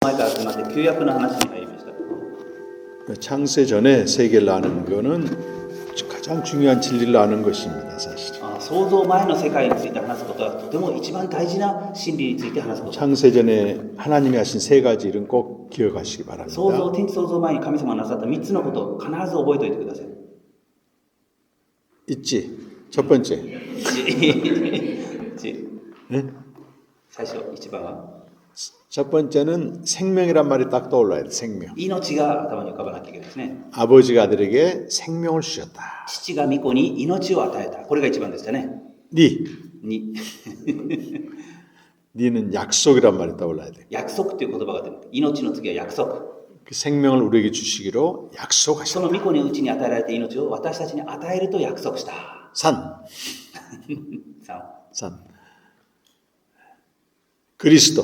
前から始まって旧約の話に入りました。 창세 전에 세계를 아는 거는 가장 중요한 진리를 아는 것입니다, 사실. 創造前の世界について話すことはとても一番大事な真理について話すこと。 창세 전에 하나님이 하신 세 가지 일은 꼭 기억하시기 바랍니다. 天地創造前に神様がなさった3つのことを必ず覚えておいてください。 있지. 첫 번째. 最初一番は 첫 번째는 생명이란 말이 딱 떠올라야 돼. 생명. 命が頭に浮かばなきゃいけないですね。 아버지가 아들에게 생명을 주셨다. 父が御子に命を与えた。これが一番でしたね。 니. に 니는 약속이란 말이 떠올라야 돼. 約束という言葉が出る。命の次は約束。 그 생명을 우리에게 주시기로 そ 약속하셨다. の御子にうちに与えられた命を私たちに与えると約束した。 산. 3 산. 그리스도.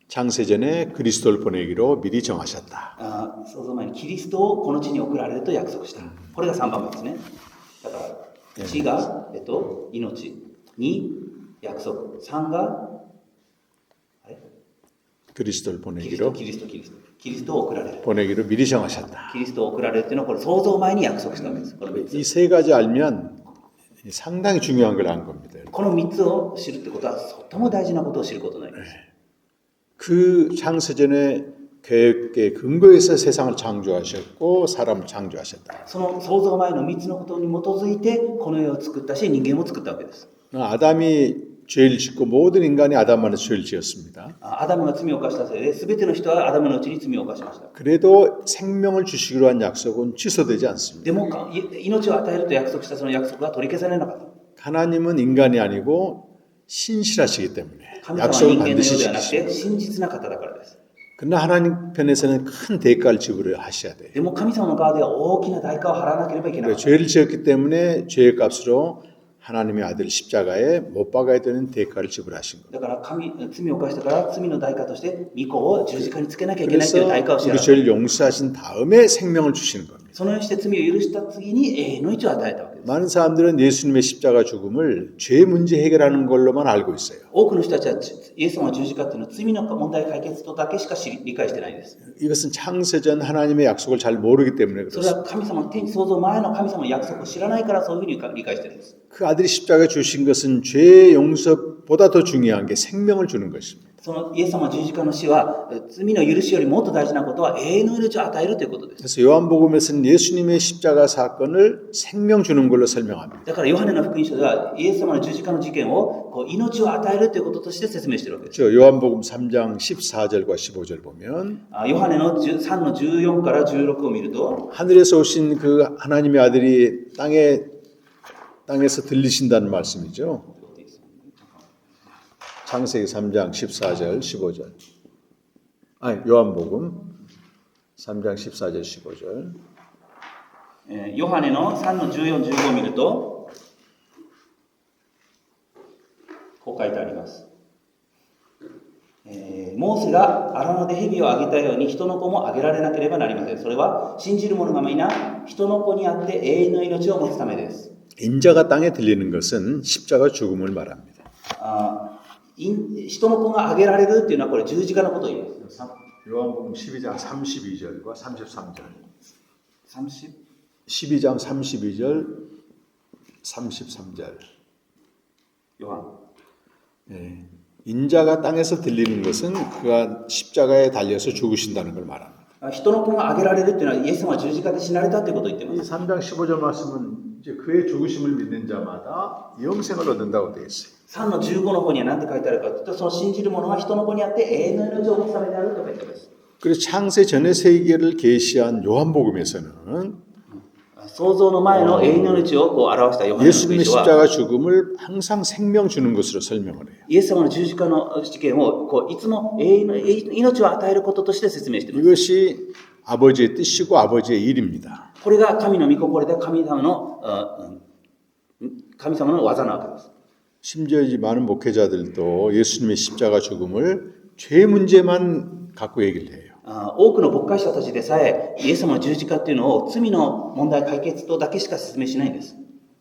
창세전에 그리스도를 보내기로 미리 정하셨다. 創造前にキリストをこの地に送られると約束した。これが3番目ですね。だから地が、命、2約束、3があれ 그리스도를 キリスト 보내기로 キリストを送られる。 보내기로 미리 정하셨다. キリストを送られるっていうのはこれ創造前に約束したわけです。この3つ。 이 세 가지 알면 상당히 중요한 걸 안 겁니다. この3つを知るってことはとても大事なことを知ることになります。 그 창세전의 계획의 근거에서 세상을 창조하셨고 사람을 창조하셨다. その創造前の3つのことに基づいてこの世を作ったし人間も作ったわけです。 아담이 죄를 짓고 모든 인간이 아담 안에 죄를 지었습니다. アダムが罪を犯したせいで全ての人はアダムのうちに罪を犯しました。 그래도 생명을 주시기로 한 약속은 취소되지 않습니다. でも命を与えると約束したその約束は取り消されなかった。 하나님은 인간이 아니고 신실하시기 때문에 神様は 약속을 人間のよう 반드시 ではなく 지키십니다. て真実な方だからです。 그러나 하나님 편에서는 큰 대가를 지불하셔야 돼요. でも神様の側では大きな代価を払わなければいけなか 그러니까 った。 죄를 지었기 때문에 죄의 값으로 하나님의 아들 십자가에 못 박아야 되는 대가를 지불하신 거예요. だから罪を犯したから罪の代価として御子を十字架につけなきゃいけないという 그래서 代価を支払 우리 った。 죄를 용서하신 다음에 생명을 주시는 겁니다. そのようにして罪を許した次に永遠の命を与えたわけです。 많은 사람들은 예수님의 십자가 죽음을 죄 문제 해결하는 걸로만 알고 있어요. 多くの人たちはイエス様の十字架っていうのは罪の問題解決とだけしか理解してないです。 이것은 창세전 하나님의 약속을 잘 모르기 때문에 それ 그렇습니다. は神様の天地創造前の神様の約束を知らないからそういうふうに理解してるんです。 그 아들이 십자가에 주신 것은 죄 용서보다 더 중요한 게 생명을 주는 것입니다. そのイエス様の十字架の死は罪の許しよりもっと大事なことは永遠の命を与えるということです。 그래서 요한복음에서는 예수님의 십자가 사건을 생명 주는 걸로 설명합니다. だからヨハネの福音書ではイエス様の十字架の事件を命を与えるということとして説明しているわけです。 저 요한복음 3장 14절과 15절 보면 ヨハネの3の14から16を見ると 하늘에서 오신 그 하나님의 아들이 땅에서 들리신다는 말씀이죠. 창세기 3장 14절 15절. 아니 요한복음 3장 14절 15절. ヨハネの3の14、15を見るとこう書いてあります。モーセが荒野で蛇をあげたように人の子もあげられなければなりません。それは信じる者が皆人の子にあって永遠の命を持つためです。 인자가 땅에 들리는 것은 십자가 죽음을 말합니다. 人の子があげられるっていうのはこれ十字架のことを言います。 요한복음 12장 32절과 33절. 30 12장 32절 33절. ヨハン 예. 인자가 땅에서 들리는 것은 그가 십자가에 달려서 죽으신다는 걸 말합니다. 人の子があげられるっていうのはイエス様は十字架で死なれたってことを言ってい 이 ます。 3장 15절 말씀은 이제 그의 죽으심을 믿는 자마다 영생을 얻는다고 되어 있어요. 3の15の方には何て書いてあるかというと、その信じる者が人の子にあって永遠の命を持つためであると書いてあります。 그래서 창세 전의 세계를 계시한 요한복음에서는 創造の前の永遠の命を表したヨハネの福音 예수님의 書は 십자가 죽음을 항상 생명 주는 것으로 설명을 해요. イエス様の十字架の事件をいつも永遠の命を与えることとして説明しています。 이것이 아버지의 뜻이고 아버지의 일입니다. これが神の御心で神様の技なわけです。 심지어 이 많은 목회자들도 예수님의 십자가 죽음을 죄 문제만 갖고 얘기를 해요. 多くの牧会者たちでさえイエス様の十字架っていうのを罪の問題解決とだけしか説明しないんです。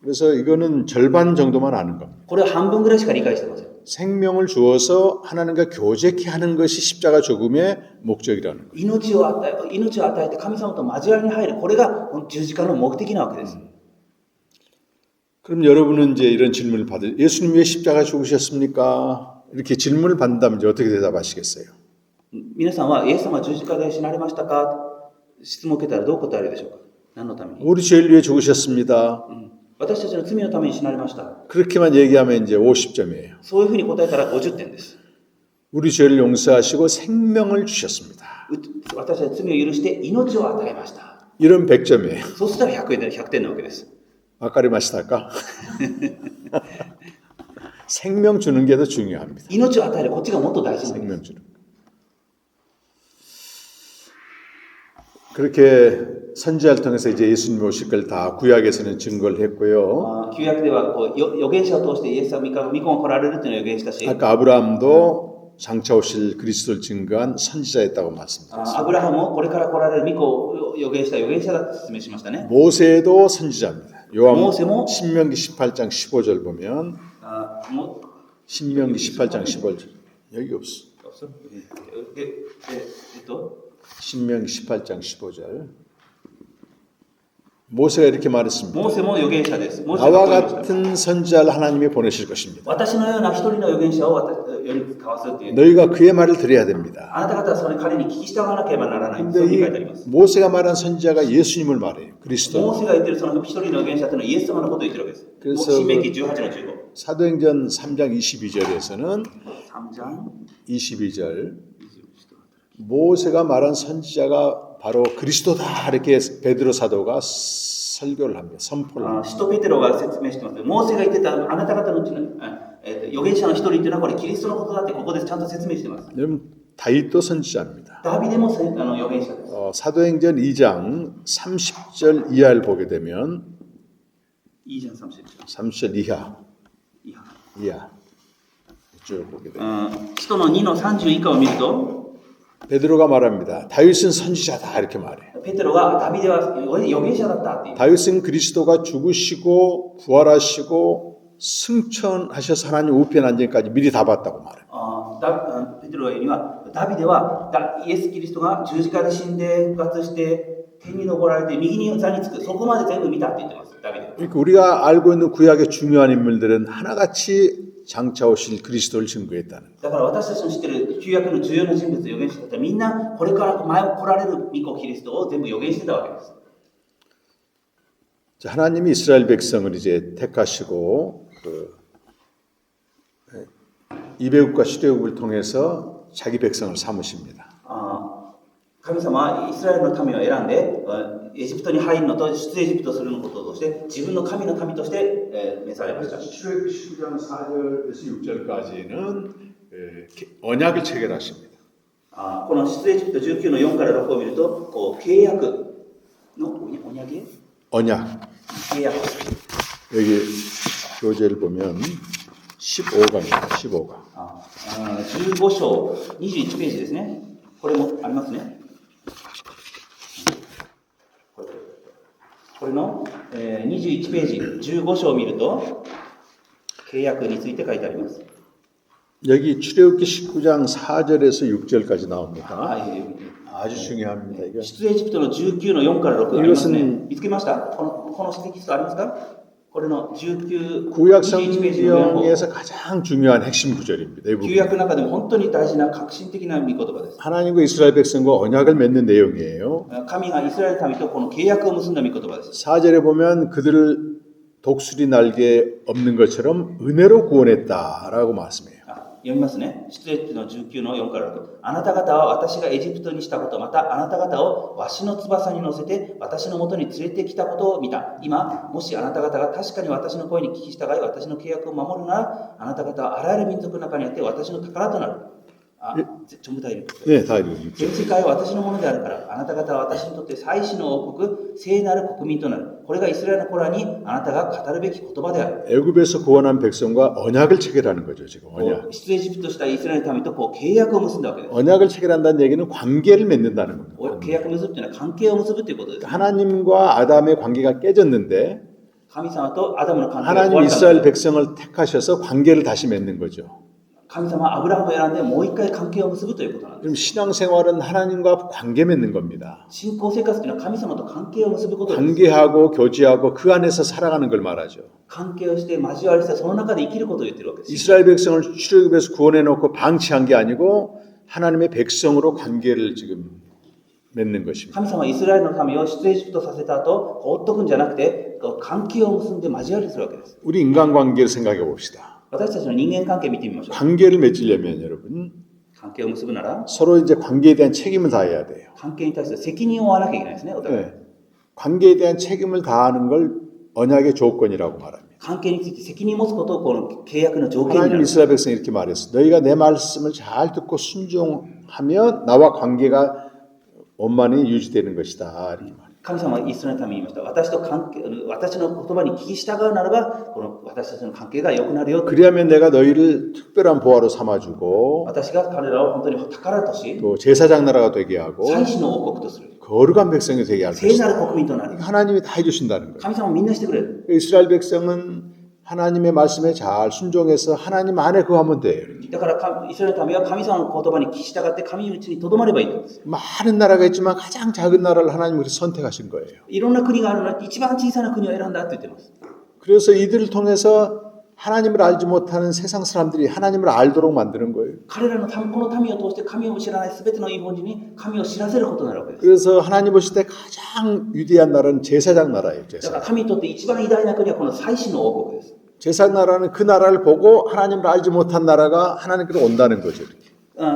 그래서 이거는 절반 정도만 아는 겁니다. これは半分ぐらいしか理解してません。 생명을 주어서 하나님과 교제케 하는 것이 십자가 죽음의 목적이라는 거예요. 命を与えて神様と交わりに入る。これが十字架の目的なわけです。 그럼 여러분은 이제 이런 질문을 받을 예수님 왜 십자가 죽으셨습니까? 이렇게 질문을 받는다면 이제 어떻게 대답하시겠어요? 皆さんはイエス様は十字架で死なれましたか質問を受けたらどう答えるでしょうか。何のために、 우리 죄를 위해 죽으셨습니다. 私たちの罪のために死なれました。 그렇게만 얘기하면 이제 50점이에요. そういうふうに答えたら50点です。 우리 죄를 용서하시고 생명을 주셨습니다. 私たち罪を許して命を与えました。 이런 100점이에요. そうしたら100点なわけです。 아까리 마시다까? 생명 주는 게 더 중요합니다. 命を与えるこっちがもっと大事なわけです。 생명 주는 거. 그렇게 선지자를 통해서 이제 예수님 오실 걸 다 구약에서는 증거를 했고요. 旧約ではこう預言者を通してイエス様御子が来られるというのを預言したし、 아까 아브라함도 장차 오실 그리스도를 증거한 선지자였다고 말씀드렸습니다. アブラハムもこれから来られる御子を預言した預言者だと説明しましたね。 모세도 선지자입니다. 모세모? 신명기 18장 15절 보면 もう 신명기 18장 15절 여기 없어. 없어? 신명기 18장 15절 모세가 이렇게 말했습니다. モーセも預言者です。モーセが 나와 こう言いました。 같은 선지자를 하나님이 보내실 것입니다. 私のような一人の預言者を世に使わすっていう。 너희가 그의 말을 들어야 됩니다. あなた方はそれ彼に聞き従わなければならない。そう 근데 いうふうに 이 書いてあります。 모세가 말한 선지자가 예수님을 말해요. モ 그리스도. ーセが言ってるその一人の預言者というのはイエス様のことを言ってるわけです。 그래서 新明記18の15。 사도행전 3장 22절에서는 3장 22절 모세가 말한 선지자가 바로 그리스도다 이렇게 베드로 사도가 설교를 합니다. 선포를 합니다. 使徒ペテロが説明してます。モーセが言ってたあなた方のうちの預言者の一人っていうのはこれキリストのことだってここでちゃんと説明してます。 여러분 다윗도 선지자입니다. ダビデも預言者です。 사도행전 2장 30절 이하를 보게 되면 いいじゃん、30 30절 이하 いや 이하 쭉 보게 되면 使徒の2の30以下を見ると 베드로가 말합니다. 다윗은 선지자다 이렇게 말해요. ペテロがダビデは預言者だったっていう。 다윗은 그리스도가 죽으시고 부활하시고 승천하셔서 하나님 우편 앉은까지 미리 다 봤다고 말해요. ペテロが言うにはダビデはイエス・キリストが十字架で死んで復活して天に昇られて右に座につくそこまで全部見たって言ってます。ダビデは。 그러니까 우리가 알고 있는 구약의 중요한 인물들은 하나같이 장차 오실 그리스도를 증거했다는 거예요. だから私たちの知ってる旧約の重要な人物預言者たちはみんなこれから前来られる御子キリストを全部預言してたわけです。 자, 하나님이 이스라엘 백성을 이제 택하시고 이배국과 시대국을 통해서 자기 백성을 삼으십니다. 神様はイスラエルの民を選んでエジプトに入るのと出エジプトするのこととして自分の神の民として召されました。 출애굽기 19장 4절에서 6절까지는 언약을 체결하십니다. この出エジプト19の4から6を見るとこう契約の언약. 契約 여기 교재를 보면 15가입니다. 15가. 15章21ページですね。これもありますね。これの21ページ15章を見ると契約について書いてあります。 여기 출애굽기 19장 4절에서 6절까지 나옵니다. い 아주 중요합니다. 이거. 出エジプトの19の4から6ありますね。見つけましたこのテキストありますかこれの19、구약 21ページの4 성경에서 가장 중요한 핵심 구절입니다. 이 旧 부분. 約の中でも本当に大事な革新的な御言葉です。 하나님과 이스라엘 백성과 언약을 맺는 내용이에요. 神がイスラエル民とこの契約を結んだ御言葉です。 4절에 보면 그들을 독수리 날개 없는 것처럼 은혜로 구원했다라고 말씀해요. 読みますね。出エジプトの19の4から6。あなた方は私がエジプトにしたこと、またあなた方をわしの翼に乗せて私のもとに連れてきたことを見た。今、もしあなた方が確かに私の声に聞き従い、私の契約を守るなら、あなた方はあらゆる民族の中にあって私の宝となる。전부 다 읽었어요. 네, 다 읽었죠. 全世界は私のものであるから、あなた方は私にとって祭司の王国、聖なる国民となる。これがイスラエルの子らにあなたが語るべき言葉である。 애굽에서 구원한 백성과 언약을 체결하는 거죠, 지금. 언약. 出エジプトしたイスラエルの民とこう契約を結んだわけです。 언약을 체결한다는 얘기는 관계를 맺는다는 겁니다. 契約を結ぶというのは関係を結ぶということです。 하나님과 아담의 관계가 깨졌는데 神様とアダムの関係が 하나님 終わったの 이스라엘 で 백성을 택하셔서 관계를 다시 맺는 거죠. 神様はアブラハムを選んでもう一回関係を結ぶということなんです。 그럼 신앙생활은 하나님과 관계 맺는 겁니다. 信仰生活というのは神様と関係を結ぶことです。 관계하고 교제하고 그 안에서 살아가는 걸 말하죠. 関係をして交わりしてその中で生きることを言ってるわけです。 이스라엘 백성을 출애굽에서 구원해 놓고 방치한 게 아니고 하나님의 백성으로 관계를 지금 맺는 것입니다. 神様はイスラエルの民を出エジプトさせた後放っとくんじゃなくて関係を結んで交わりするわけです。 우리 인간관계를 생각해 봅시다. 私たちの人間関係見てみましょう。 관계를 맺으려면 여러분 関係を結ぶなら 서로 이제 관계에 대한 책임을 다해야 돼요. 関係に対して責任を負わなきゃいけないですね。お互い 네. 관계에 대한 책임을 다하는 걸 언약의 조건이라고 말합니다. 関係について責任を持つことをこの契約の条件にな 하나님 る。 이스라엘 백성이 이렇게 말했어. 너희가 내 말씀을 잘 듣고 순종하면 나와 관계가 원만히 유지되는 것이다. 이렇게 말해요. 神様はイスラエルの民に言いました。私の言葉に聞き従うならばこの私たちの関係が良くなるよ。 그리하면 내가 너희를 특별한 보화로 삼아주고 私が彼らを本当に宝とし 또 제사장 나라가 되게 하고 祭司の王国とする。 거룩한 백성이 되게 할 聖なる 것이다. 国民となる。 하나님이 다 해주신다는 거예요. 神様はみんなしてくれる。 이스라엘 백성은 하나님의 말씀에 잘 순종해서 하나님 안에 거하면 돼요. だからイスラエルの民は神様の言葉に聞き従って神のうちにとどまればいいんです。 많은 나라가 있지만 가장 작은 나라를 하나님이 선택하신 거예요. いろんな国があるのに一番小さな国を選んだって言ってます。 그래서 이들을 통해서 하나님을 알지 못하는 세상 사람들이 하나님을 알도록 만드는 거예요. 彼らのこの民を通して神を知らないすべての異邦人に神を知らせることになるわけです。 그래서 하나님 보실 때 가장 위대한 나라는 제사장 나라예요. だから 제사장. 神にとって一番偉大な国はこの祭司の王国です。 제사장 나라는 그 나라를 보고 하나님을 알지 못한 나라가 하나님께로 온다는 거죠. 이렇게.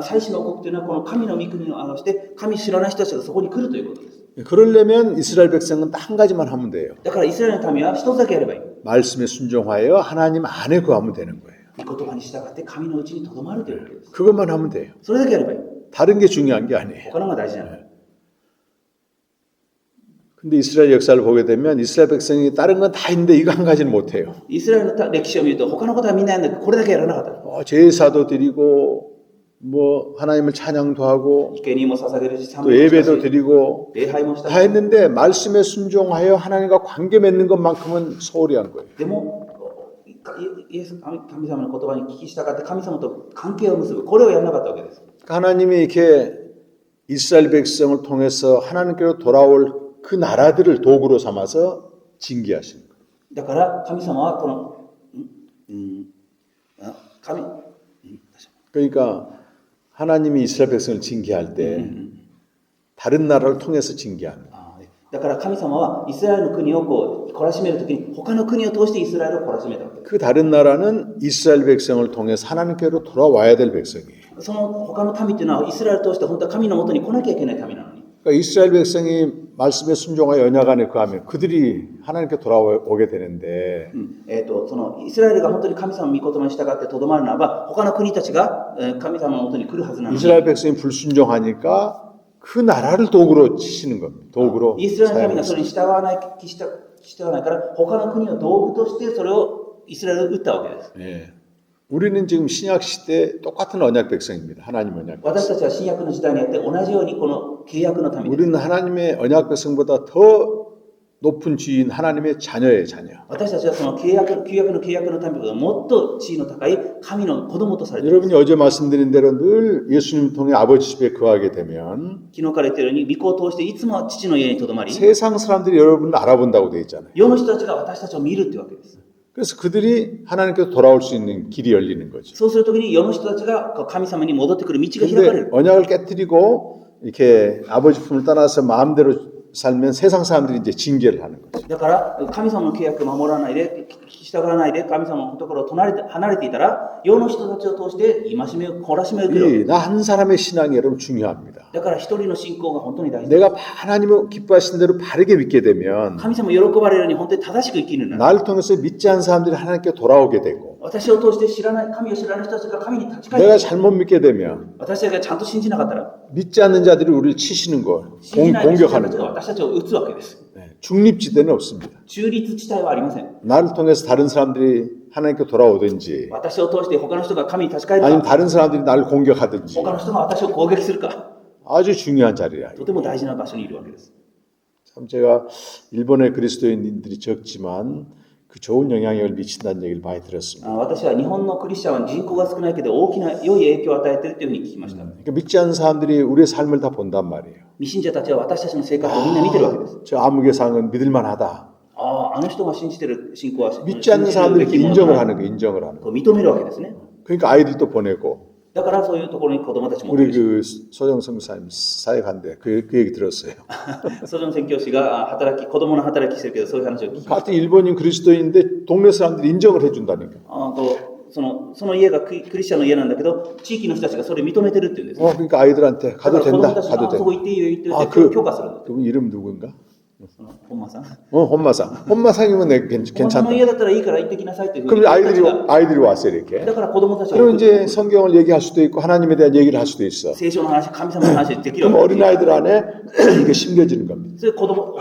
祭司の王国というのはこの神の御国を表して神を知らない人たちがそこに来るということです。 그러려면 이스라엘 백성은 딱 한 가지만 하면 돼요. だからイスラエルの民は一つだけやればいい。 말씀에 순종하여 하나님 안에 거하면 되는 거예요. 御言葉に従って神のうちにとどまるというわけです。 그것만 하면 돼요. それだけやればいい。 다른 게 중요한 게 아니에요. 他のが大事なの。 근데 이스라엘 역사를 보게 되면 이스라엘 백성이 다른 건 다 있는데 이거 한 가지는 못 해요. イスラエルの歴史を見ると他のことはみんなやるんだけどこれだけやらなかった。 제사도 드리고 뭐 하나님을 찬양도 하고 生贄も捧げるし、賛 또 美もした 예배도 し、 드리고 礼拝もした 다 し。 했는데 말씀에 순종하여 하나님과 관계 맺는 것만큼은 소홀히 한 거예요. でも、イエス神様の言葉に聞き従って神様と関係を結ぶ。これをやらなかったわけです。 하나님이 이렇게 이스라엘 백성을 통해서 하나님께로 돌아올 그 나라들을 도구로 삼아서 징계하시는 거예요. だから神様はこの、그러니까 하나님이 이스라엘 백성을 징계할 때 다른 나라를 통해서 징계합니다. だから神様はイスラエルの国をこう懲らしめるときに他の国を通してイスラエルを懲らしめたわけです。 그 다른 나라는 이스라엘 백성을 통해서 하나님께로 돌아와야 될 백성이에요. その他の民というのはイスラエルを通して本当は神のもとに来なきゃいけない民なのに。 그러니까 이스라엘 백성이 말씀에 순종하여 언약 안에 거하면 그들이 하나님께 돌아오게 되는데 そのイスラエルが本当に神様の御言葉に従ってとどまるならば他の国たちが神様のもとに来るはずなのに。 이스라엘 백성이 불순종하니까 그 나라를 도구로 치시는 겁니다. 도구로 イスラエルの民がそ 사용하시는 れに従わないから他の国を道具としてそれをイスラエルを打ったわけです。 예. 우리는 지금 신약 시대 똑같은 언약 백성입니다. 하나님 언약 私 백성. たちは新約の時代にあって同じようにこの契約の民です。 우리는 하나님의 언약 백성보다 더 높은 지인 하나님의 자녀예요, 자녀. 私たちはその旧約の契約の民ともっと地位の高い神の子供とされています。 여러분이 어제 말씀드린 대로 늘 예수님 통해 아버지 집에 거하게 되면 昨日から言ったように御子を通していつも父の家にとどまり 세상 사람들이 여러분을 알아본다고 되어 있잖아요. 世の人たちが私たちを見るってわけです。 그래서 그들이 하나님께로 돌아올 수 있는 길이 열리는 거죠. そうするときに世の人たちが神様に戻ってくる道が開かれ 근데 る。 언약을 깨뜨리고 이렇게 아버지 품을 떠나서 마음대로 살면 세상 사람들이 이제 징계를 하는 거죠. だから神様の契約を守らないで従わないで神様のところを離れていたら世の人たちを通して戒めを懲らしめを受ける。 나 한 사람의 신앙이 여러분 중요합니다. だから一人の信仰が本当に大事。 내가 하나님을 기뻐하신 대로 바르게 믿게 되면 神様を喜ばれるように本当に正しく生きるんだ。 나를 통해서 믿지 않은 사람들이 하나님께 돌아오게 되고 私を通して神を知らない人たちが神に立ち返っ 내가 て 잘못 믿게 되면 私たちがちゃんと信じなかったら 믿지 않는 자들이 우리를 치시는 거, 信じない人たち 공격하는 が 거. 私たちを撃つわけです。 네, 중립지대는 없습니다. 中立地帯はありません。 나를 통해서 다른 사람들이 하나님께 돌아오든지 私を通して他の人が神に立ち返る 아니면 か 다른 사람들이 나를 공격하든지 他の人が私を攻撃するか 아주 중요한 자리야. とても大事な場所にいるわけです。 참 제가 일본의 그리스도인들이 적지만 그 좋은 영향력을 미친다는 얘기를 많이 들었습니다. 私は日本のクリスチャンは人口が少ないけど大きな良い影響を与えているというふうに聞きました。 그러니까 믿지 않는 사람들이 우리의 삶을 다 본단 말이에요. 未信者たちは私たちの生活をみんな見てるわけです。 저 아무개상은 믿을만하다. あの人が信じてる信仰は 믿지 않는 사람들이 이렇게 인정을 하는 거, 인정을 하는 거. と認めるわけですね。 그러니까 아이들도 보내고 だからそういうところに子供たちも送 우리 るし 그 소정성 사님 사역한데 그 얘기 들었어요. ソジョン宣教師が働き子供の働きしてるけどそういう話を聞き 같은 일본인 그리스도인인데 동네 사람들이 인정을 해준다니까. その家がクリスチャンの家なんだけど地域の人たちがそれ認めてるっていうんです。 그러니까 아이들한테 だか 가도 ら子供 된다, たちが 가도 そこ 된다. 行っていいよ行っていいよって 그 許可するんです。 그 이름 누군가? 本間さん。 혼마상. 혼마상이면 내가 本間の 괜찮다. 家だったらいいから行ってきなさいっていうふうに 그럼 子供たちが 아이들이 왔어 이렇게. だから子供たちは 그럼 이제 성경을 얘기할 수도 있고 하나님에 대한 얘기를 할 수도 있어. 聖書の話、神様の話できる 그럼 わけです。 어린아이들 안에 이게 심겨지는 겁니다. それで子供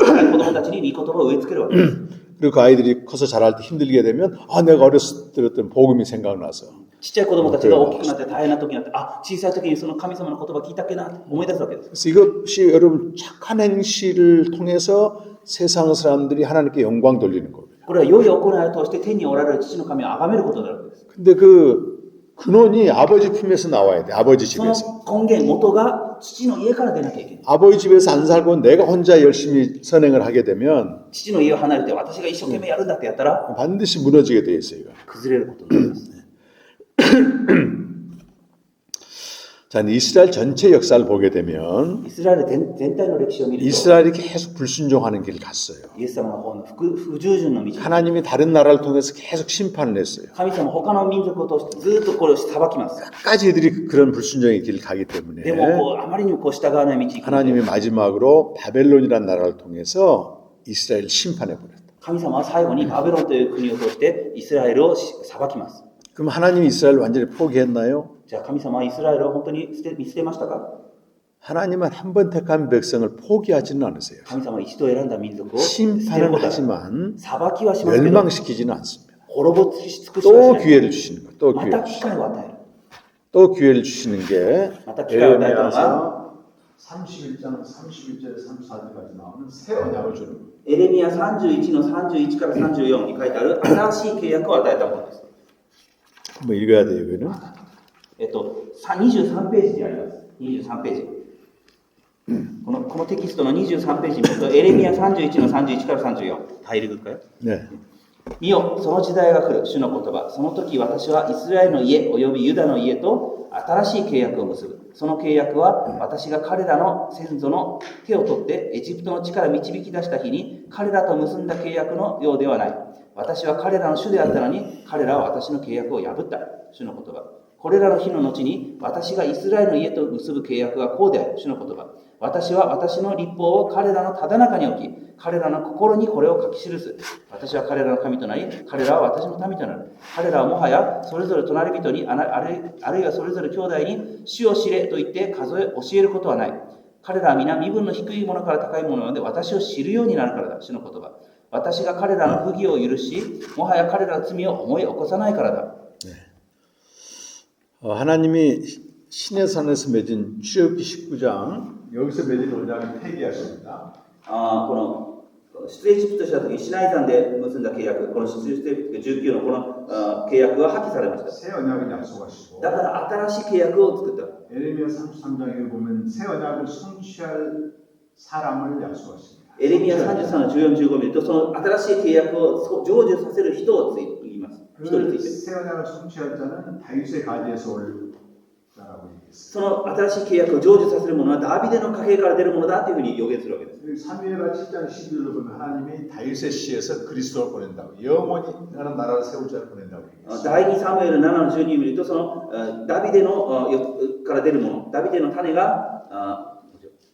たちに御言葉を植え付けるわけです。 그리고 그 아이들이 커서 자랄 때 힘들게 되면 내가 어렸을 때 들었던 복음이 생각나서 ちっちゃい子供たちが大きくなって大変な時になって、小さい時にその神様の言葉聞いたっけなって思い出すわけです。 그래서 이것이 여러분 착한 행실을 통해서 세상 사람들이 하나님께 영광 돌리는 겁니다. これは良い行いを通して天におられる父の神を崇めることになるわけです。 근데 그 근원이 아버지 품에서 나와야 돼. 아버지 その 집에서. 根源、元が父の家から出なきゃいけない。 아버지 집에서 안 살고 내가 혼자 열심히 선행을 하게 되면 父の家を離れて私が一生懸命やるんだってやったら 반드시 무너지게 돼 있어요. 이거. 崩れることになります。 자, 이스라엘 전체 역사를 보게 되면 イスラエル全体の歴史を見ると 이스라엘이 계속 불순종하는 길을 갔어요. イエス様の方の不従順の道、 하나님이 다른 나라를 통해서 계속 심판을 했어요. 神様他の民族を通してずっとこれを裁きます。 끝까지 이들이 그런 불순종의 길을 가기 때문에 でもあまりにも従わない道に行くので 하나님이 마지막으로 바벨론이라는 나라를 통해서 이스라엘을 심판해 버렸다. 神様は最後にバベロンという国を通してイスラエルを裁きます。 그럼 하나님이 이스라엘을 완전히 포기했나요? じゃあ神様はイスラエルを本当に見捨てましたか？ 하나님은 한 번 택한 백성을 포기하지는 않으세요. 神様は一度選んだ民族を捨てる 심판을 ことは 하지만 裁きはしますけど 멸망시키지는 않습니다. 滅ぼし尽くし 또 はしない。 기회를 주시는 거예요. 또 ま 기회를 た 주시는 機会を与える。 거예요. 또 기회를 주시는 게 また機会を与えたのが 31장 31절에 34절까지 나오는 새 언약을 주는 거예요. エレミヤ31の31から34に書いてある新しい契約を与えたものです。 뭐 읽어야 돼요, 이거는. 23ページにあります。23ページ。このテキストの23ページに見ると、エレミヤ31の31から34。入りぐかよ。 네. 見よ、その時代が来る、主の言葉。その時私はイスラエルの家、およびユダの家と新しい契約を結ぶ。その契約は、私が彼らの先祖の手を取ってエジプトの地から導き出した日に、彼らと結んだ契約のようではない。私は彼らの主であったのに、彼らは私の契約を破った。主の言葉。これらの日の後に、私がイスラエルの家と結ぶ契約はこうである。主の言葉。私は私の立法を彼らのただ中に置き、彼らの心にこれを書き記す。私は彼らの神となり、彼らは私の民となる。彼らはもはやそれぞれ隣人に、あるいはそれぞれ兄弟に、主を知れと言って教えることはない。彼らは皆身分の低いものから高いものまで私を知るようになるからだ。主の言葉。私が彼らの不義を許し、もはや彼らの罪を思い起こさないからだ。 하나님이 신의 산에서 맺은 출애굽기 19장 여기서 맺은 언약을 폐기하십니다. この出エジプトした時にシナイ山で結んだ契約、この出エジプト19のこの契約は破棄されました。 새 언약을 약속하시고 だから新しい契約を作った。 에레미야 33장에 보면 새 언약을 성취할 사람을 약속하십니다. エレミヤ33の14、15を見ると、その新しい契約を成就させる人を言います。人について。 새 언약을 성취할 자는 다윗의 가지에서 올 자라고 얘기했어요. その新しい契約を成就させるものはダビデの家系から出るものだというふうに予言するわけです。 사무엘하 7장 11절로 보면 하나님이 다윗의 씨에서 그리스도를 보낸다고 영원히 하는 나라를 세울 자를 보낸다고 얘기했어요. 第2サムエル7の12を見ると、そのダビデのから出るもの、ダビデの種が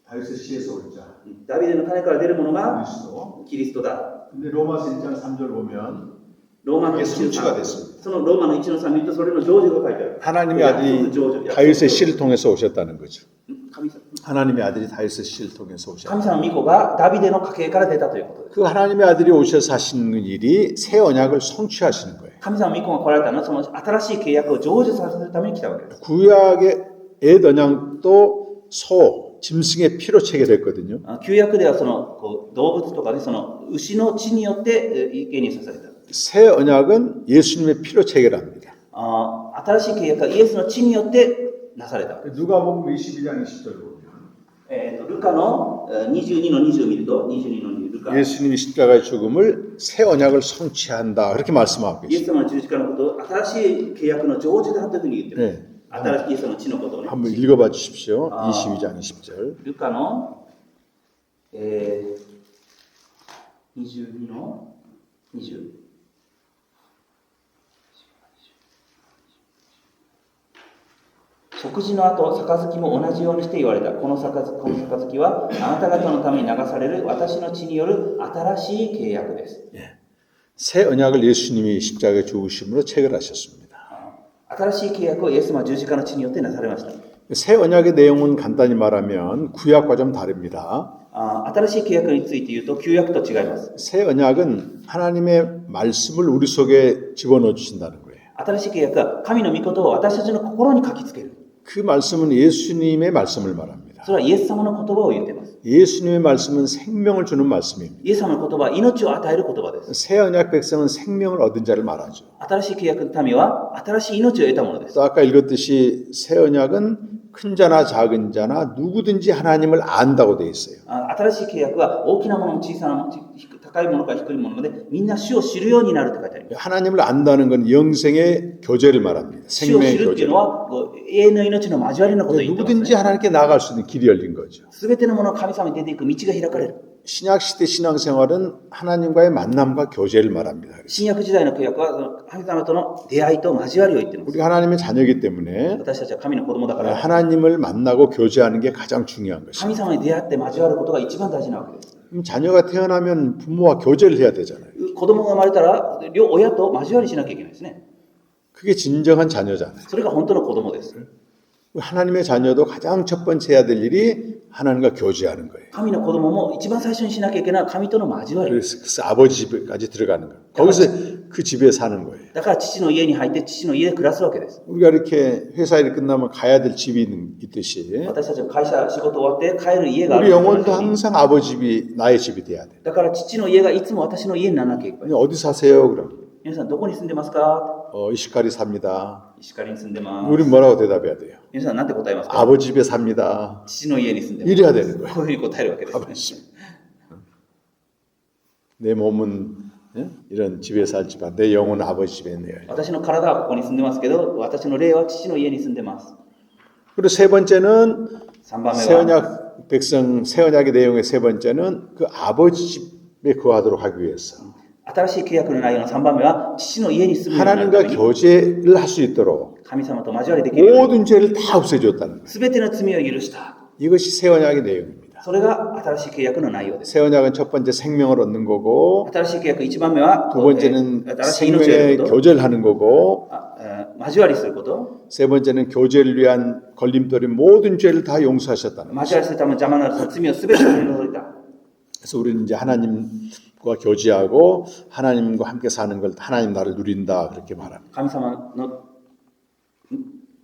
다윗의 씨에서 올 자. ダビデの種から出るものが 그리스도. キリストだ。 근데 로마서 1장 3절 보면 ローマの 이게 1の 성취가 3、 됐습니다. そのローマの1の3見るとそれの成就が書いてある。 하나님의 아들이 다윗의 씨를 통해서 오셨다는 거죠. 神様 하나님의 아들이 다윗의 씨를 통해서 오셨다. 神様の御子がダビデの家系から出たということです。 그 하나님의 아들이 오셔서 하시는 일이 새 언약을 성취하시는 거예요. 神様の御子が来られたのはその新しい契約を成就させるために来たわけです。 구약의 옛 언약도 소, 짐승의 피로 체결했거든요. 旧約ではその動物とかね、その牛の血によって生贄にさされた。새 언약은 예수님의 피로 체결합니다. 新しい契約はイエスの血によってなされた。 누가복음 22장 20절 보면 ルカの22の20を見ると、22の20ルカ。 예수님이 십자가의 죽음을 새 언약을 성취한다 그렇게 말씀하고 イエス 계십니다. 様の十字架のことを新しい契約の成就だというふうに言ってます。新しいイエス様の血のことをね。 한번 읽어봐 주십시오. 22장 20절. ルカの、22の20。食事の後、杯も同じようにして言われた。この杯はあなた方のために流される私の血による新しい契約です。 새 언약을 예수님이 십자가에 죽으심으로 체결하셨습니다. 新しい契約をイエス様は十字架の血によってなされました。 새 언약의 내용은 간단히 말하면 구약과 좀 다릅니다. 新しい契約について言うと旧約と違います。 새 언약은 하나님의 말씀을 우리 속에 집어넣어 주신다는 거예요. 新しい契約は神の御言葉を私たちの心に書きつける。 그 말씀은 예수님의 말씀을 말합니다. それはイエス様の言葉を言っています。 예수님의 말씀은 생명을 주는 말씀입니다. イエス様の言葉は命を与える言葉です。 새 언약 백성은 생명을 얻은 자를 말하죠. 新しい契約の民は新しい命を得たものです。 또 아까 읽었듯이 새 언약은 큰 자나 작은 자나 누구든지 하나님을 안다고 되어 있어요. 新しい契約は大きなものも小さなものも高いものか低いものまでみんな主を知るようになるって書いてあります。 하나님을 안다는 건 영생의 교제를 말합니다. 主を知 생명의 るっていう 교제. のは永遠の命の交わりのことを言ってます 누구든지 ね。 하나님께 나아갈 수 있는 길이 열린 거죠. すべてのものが神様に出ていく道が開かれる。 신약 시대 신앙생활은 하나님과의 만남과 교제를 말합니다. 新約時代の契約はその神様との出会いと交わりを言っています。 우리가 하나님의 자녀이기 때문에 私たちは神の子供だから 하나님을 만나고 교제하는 게 가장 중요한 것입니다. 神様に出会って交わることが一番大事なわけです。 그럼 자녀가 태어나면 부모와 교제를 해야 되잖아요. 子供が生まれたら両親と交わりしなきゃいけないですね。 그게 진정한 자녀잖아요. それが本当の子供です。 하나님의 자녀도 가장 첫 번째 해야 될 일이 하나님과 교제하는 거예요. 神の子供も一番最初にしなきゃいけない神との交わり。 그래서 아버지 집까지 들어가는 거예요. 거기서 그 집에 사는 거예요. だから父の家に入って父の家で暮らすわけです。 우리가 이렇게 회사 일 끝나면 가야 될 집이 있듯이 私たちは会社仕事終わって帰る家があ 우리 る。 영혼도 항상 아버지 집이 나의 집이 돼야 돼요. だから父の家がいつも私の家にならなきゃいけない。 어디 사세요? 그럼 皆さんどこに住んでますか？ 이시카리 삽니다. 石狩に住んでます。 우리 뭐라고 대답해야 돼요? 皆さん何て答えますか？ 아버지 집에 삽니다. 父の家に住んでます。 이래야 되는 거예요. こういうふうに答えるわけです、ね。 아버지. 내 몸은 이런 집에 살지만 내 영혼은 아버지 집에 있네요. 私の体はここに住んでますけど、私の霊は父の家に住んでます。 그리고 세 번째는 3番目 새 は 언약 백성 새 언약의 내용의 세 번째는 그 아버지 집에 거하도록 하기 위해서 新しい契約の内容の3番目は父の家に住むようになるた 하나님과 めに 교제를 할 수 있도록 神様と交わりできるように 모든 죄를 다 없애줬다는 거예요. すべての罪を許した。 이것이 새 언약의 내용입니다. それが新しい契約の内容です。 새 언약은 첫 번째 생명을 얻는 거고 新しい契約1番目は 두 번째는 新しい命を得 생명의 ること 교제를 하는 거고 交わりすること。 세 번째는 교제를 위한 걸림돌인 모든 죄를 다 용서하셨다는 거예요. 交わりするための邪魔なる罪をすべて取り除いた。 그래서 우리는 이제 하나님과 교제하고 하나님과 함께 사는 걸 하나님 나를 누린다 그렇게 말합니다. 神様の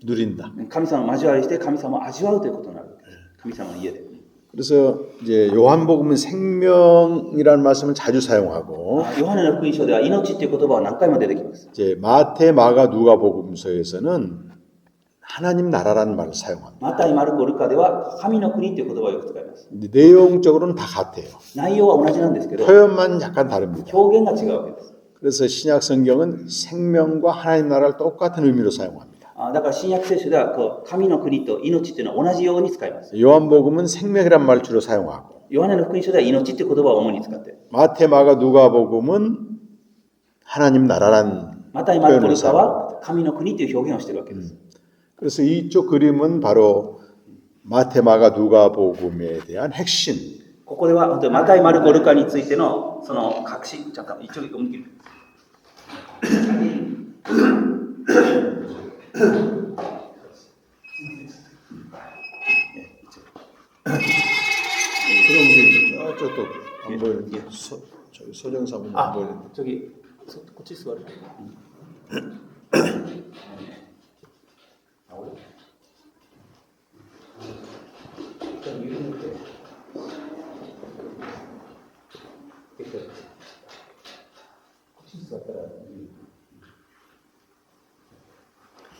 누린다. 神様を交わりして神様を味わうということになるわけです。神様の家で。 그래서 이제 요한복음은 생명이라는 말씀을 자주 사용하고 ヨハネの福音書では命っていう言葉は何回も出てきます。 이제 마태, 마가, 누가복음서에서는 하나님 나라라는 말을 사용합니다. マタイ、マルコ、ルカでは神の国っていう言葉をよく使います。 근데 내용적으로는 다 같아요. 内容は同じなんですけど、 표현만 약간 다릅니다. 表現が違うわけです。 그래서 신약 성경은 생명과 하나님 나라를 똑같은 의미로 사용합니다. だから新約聖書ではこう神の国と命っていうのは同じように使います。 요한복음은 생명이란 말을 주로 사용하고 ヨハネの福音書では命っていう言葉を主に使って、 마태, 마가, 누가복음은 하나님 나라란 マタイ、マルコ、 표현을 ルカ 사용합니다. は神の国という表現をしているわけです。 그래서 이쪽 그림은 바로 마태, 마가, 누가복음에 대한 핵심. ここでは本当にマタイ、マルコ、ルカについてのその隠し、잠깐一応読み切る。 그럼 우리 저쪽 안 보이는데 저기 소정사분 안 보이는데 저기 고치 수가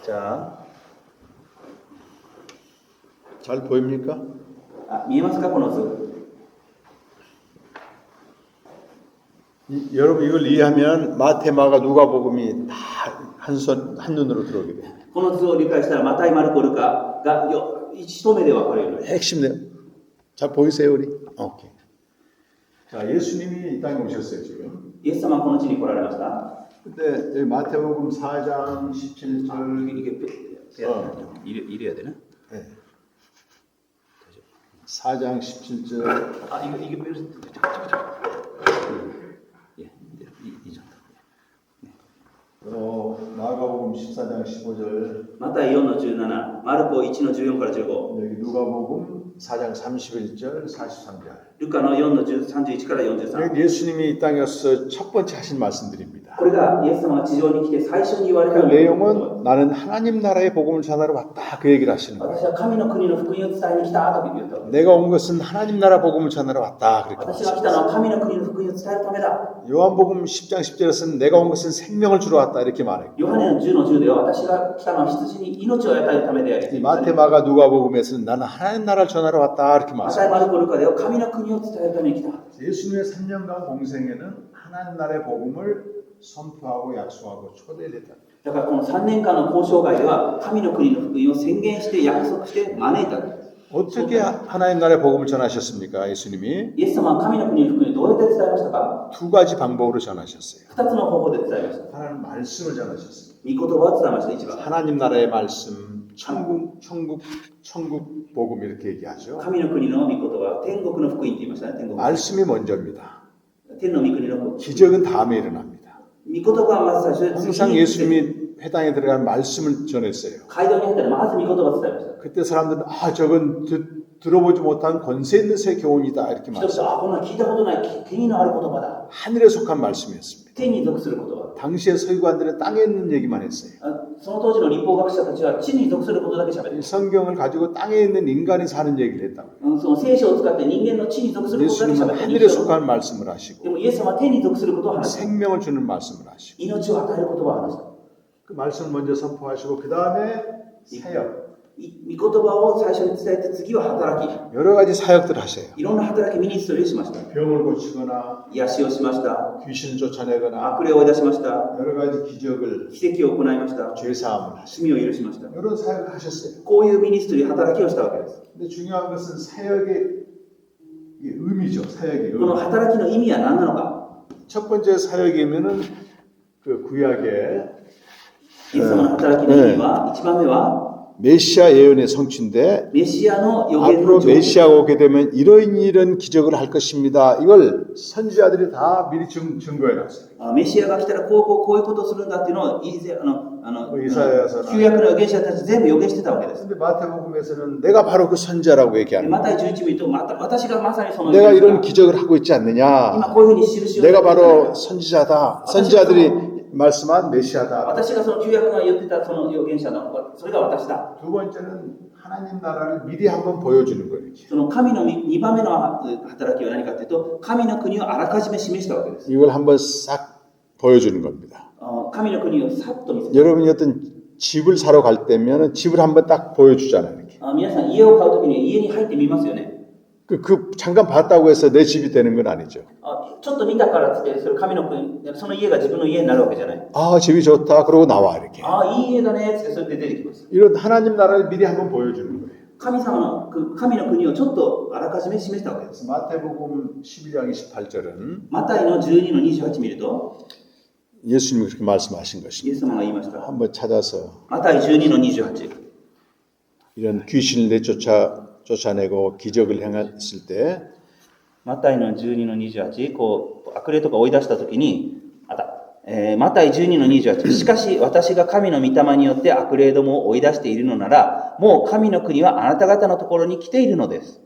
자, 잘 보입니까? 見えますかこの図。 여러분 이걸 이해하면 마태마가 누가복음이 다 한눈으로 들어오게 돼요. この図を理解したらマタイ、マルコ、ルカが一目で分かるようになる。 핵심네요. 잘 보이세요, 우리? 오케이. 자, 예수님이 이 땅에 오셨어요, 지금. イエス様はこの地に来られました。 근데 여기 마태복음 4장 17절 이게 이래야 되나? 네. 4장 17절 아 이게 잠깐. 예, 이 정도. 마가복음 14장 15절 マタイ4の17、マルコ1の14から15、 여기 누가복음 4장 31절 43절 ルカの4の31から43。 여기 예수님이 이 땅에 와서 첫 번째 하신 말씀들입니다. これがイエス様が地上に来て最初に言われた 그 내용은 나는 하나님 나라의 복음을 전하러 왔다 그 얘기를 하시는 거예요. 私は神の国の福音を伝えに来たと言った。 내가 온 것은 하나님 나라 복음을 전하러 왔다 그렇게 私が来たのは神の国の福音を伝えるためだ。 요한복음 10장 10절에서는 내가 온 것은 생명을 주러 왔다 이렇게 말해요. ヨハネの10の10では私が来たのは羊に命を与えるためであり、 마테마가 누가복음에서는 나는 하나님 나라를 전하러 왔다 이렇게 マタイ、 말해요. マルコ、ルカでは神の国を伝えるために来た。 예수님의 3년간 공생에는 하나님 나라의 복음을 선포하고 약속하고 초대했다. だからこの3年間の交渉会では神の国の福音を宣言して約束して招いた。 어떻게 하나님 나라의 복음을 전하셨습니까? 예수님이 イエス様は神の国の福音をどうやって伝えましたか？ 두 가지 방법으로 전하셨어요. 2つの方法で伝えました。 하나는 말씀을 전하셨어요. 御言葉を伝えました。一番 하나님 나라의 말씀, 천국 복음 이렇게 얘기하죠. 神の国の御言葉、天国の福音って言いましたね。天国。 말씀이 먼저입니다. 天の御国の 기적은 다음에 일어납니다. 御言葉はまず最初で 항상 예수님이 회당에 들어가면 말씀을 전했어요. 街道に入ったらまず御言葉を伝えました。 그때 사람들은 저건 들어보지 못한 권세 있는 새 교훈이다 이렇게 人々 말했어요. はこんな聞いたことない権威のある言葉だ。 하늘에 속한 말씀이었습니다. 天に属する言葉。 당시의 서기관들은 땅에 있는 얘기만 했어요. その当時の立法学者たちは地に属することだけ喋って 이 성경을 가지고 땅에 있는 인간이 사는 얘기를 했다고요. その聖書を使って人間の地に属することだけ 예수님은 喋って 하늘에 속한 말씀을 で 하시고 もイエス様は天に属することを話した。 생명을 주는 말씀을 하시고 命を与える言葉を話した。 그 말씀을 먼저 선포하시고 그 다음에 사역 御言葉を最初に伝えて次は働き。 여러 가지 사역들 하세요. いろんな働きミニストリーをしました。 병을 고치거나 癒しをしました。 귀신을 쫓아내거나 悪霊を追い出しました。 여러 가지 기적을 奇跡を行いました。 죄사함을 하시고 罪を許しました。 이런 사역을 하셨어요. こういうミニストリー、働きをしたわけです。 근데 중요한 것은 사역의 의미죠. 사역의 この 의미. 働きの意味は何なのか。 첫 번째 사역이면은 그 구약의 イエス様の働きの意味は、1番目は、 메시아 예언의 성취인데 メシアの予言の 앞으로 成就。 메시아가 오게 되면 이런 기적을 할 것입니다. 이걸 선지자들이 다 미리 증거해 놨어요. メシアが来たらこういうことをするんだっていうのをイサヤ書旧約の預言者たち全部予言してたわけです。 근데 마태복음에서는 내가 바로 그 선지자라고 で 얘기하는 マ 거예요. タイ11部と私がまさにその 내가 預言 이런 者 기적을 하고 있지 않느냐. 今こういうふうに印を 내가 바로 선지자다. 선지자들이 말씀한 메시아다. 私がその旧約が言ってたその預言者のそれが私だ。 두 번째는 하나님 나라를 미리 한번 보여주는 거예요. 이렇게. その神の2番目の働きは何かというと、神の国をあらかじめ示したわけです。 이걸 한번 싹 보여주는 겁니다. 神の国をさっと見せる。 여러분이 어떤 집을 사러 갈 때면 집을 한번 딱 보여주잖아요. 이렇게. 皆さん家を買うときに家に入ってみますよね。 그 잠깐 봤다고 해서 내 집이 되는 건 아니죠. ちょっと見たからってそれ神の国、その家が自分の家になるわけじゃない。 아 집이 좋다. 그러고 나와 이렇게. いい家だねってそれで出てきます。 이런 하나님 나라를 미리 한번 보여주는 거예요. 神の国をちょっとあらかじめ示したわけです。 마태복음 11장 28절은 マタイの12の28見ると、 예수님이 그렇게 말씀하신 イエ 것입니다. ス様が言いました。 한번 찾아서 マタイ12の28。 이런 귀신을 쫓아내고 기적을 행했을 때 マタイの12の28、悪霊とか追い出したときに、マタイ12の28、しかし私が神の御霊によって悪霊どもを追い出しているのなら、もう神の国はあなた方のところに来ているのです。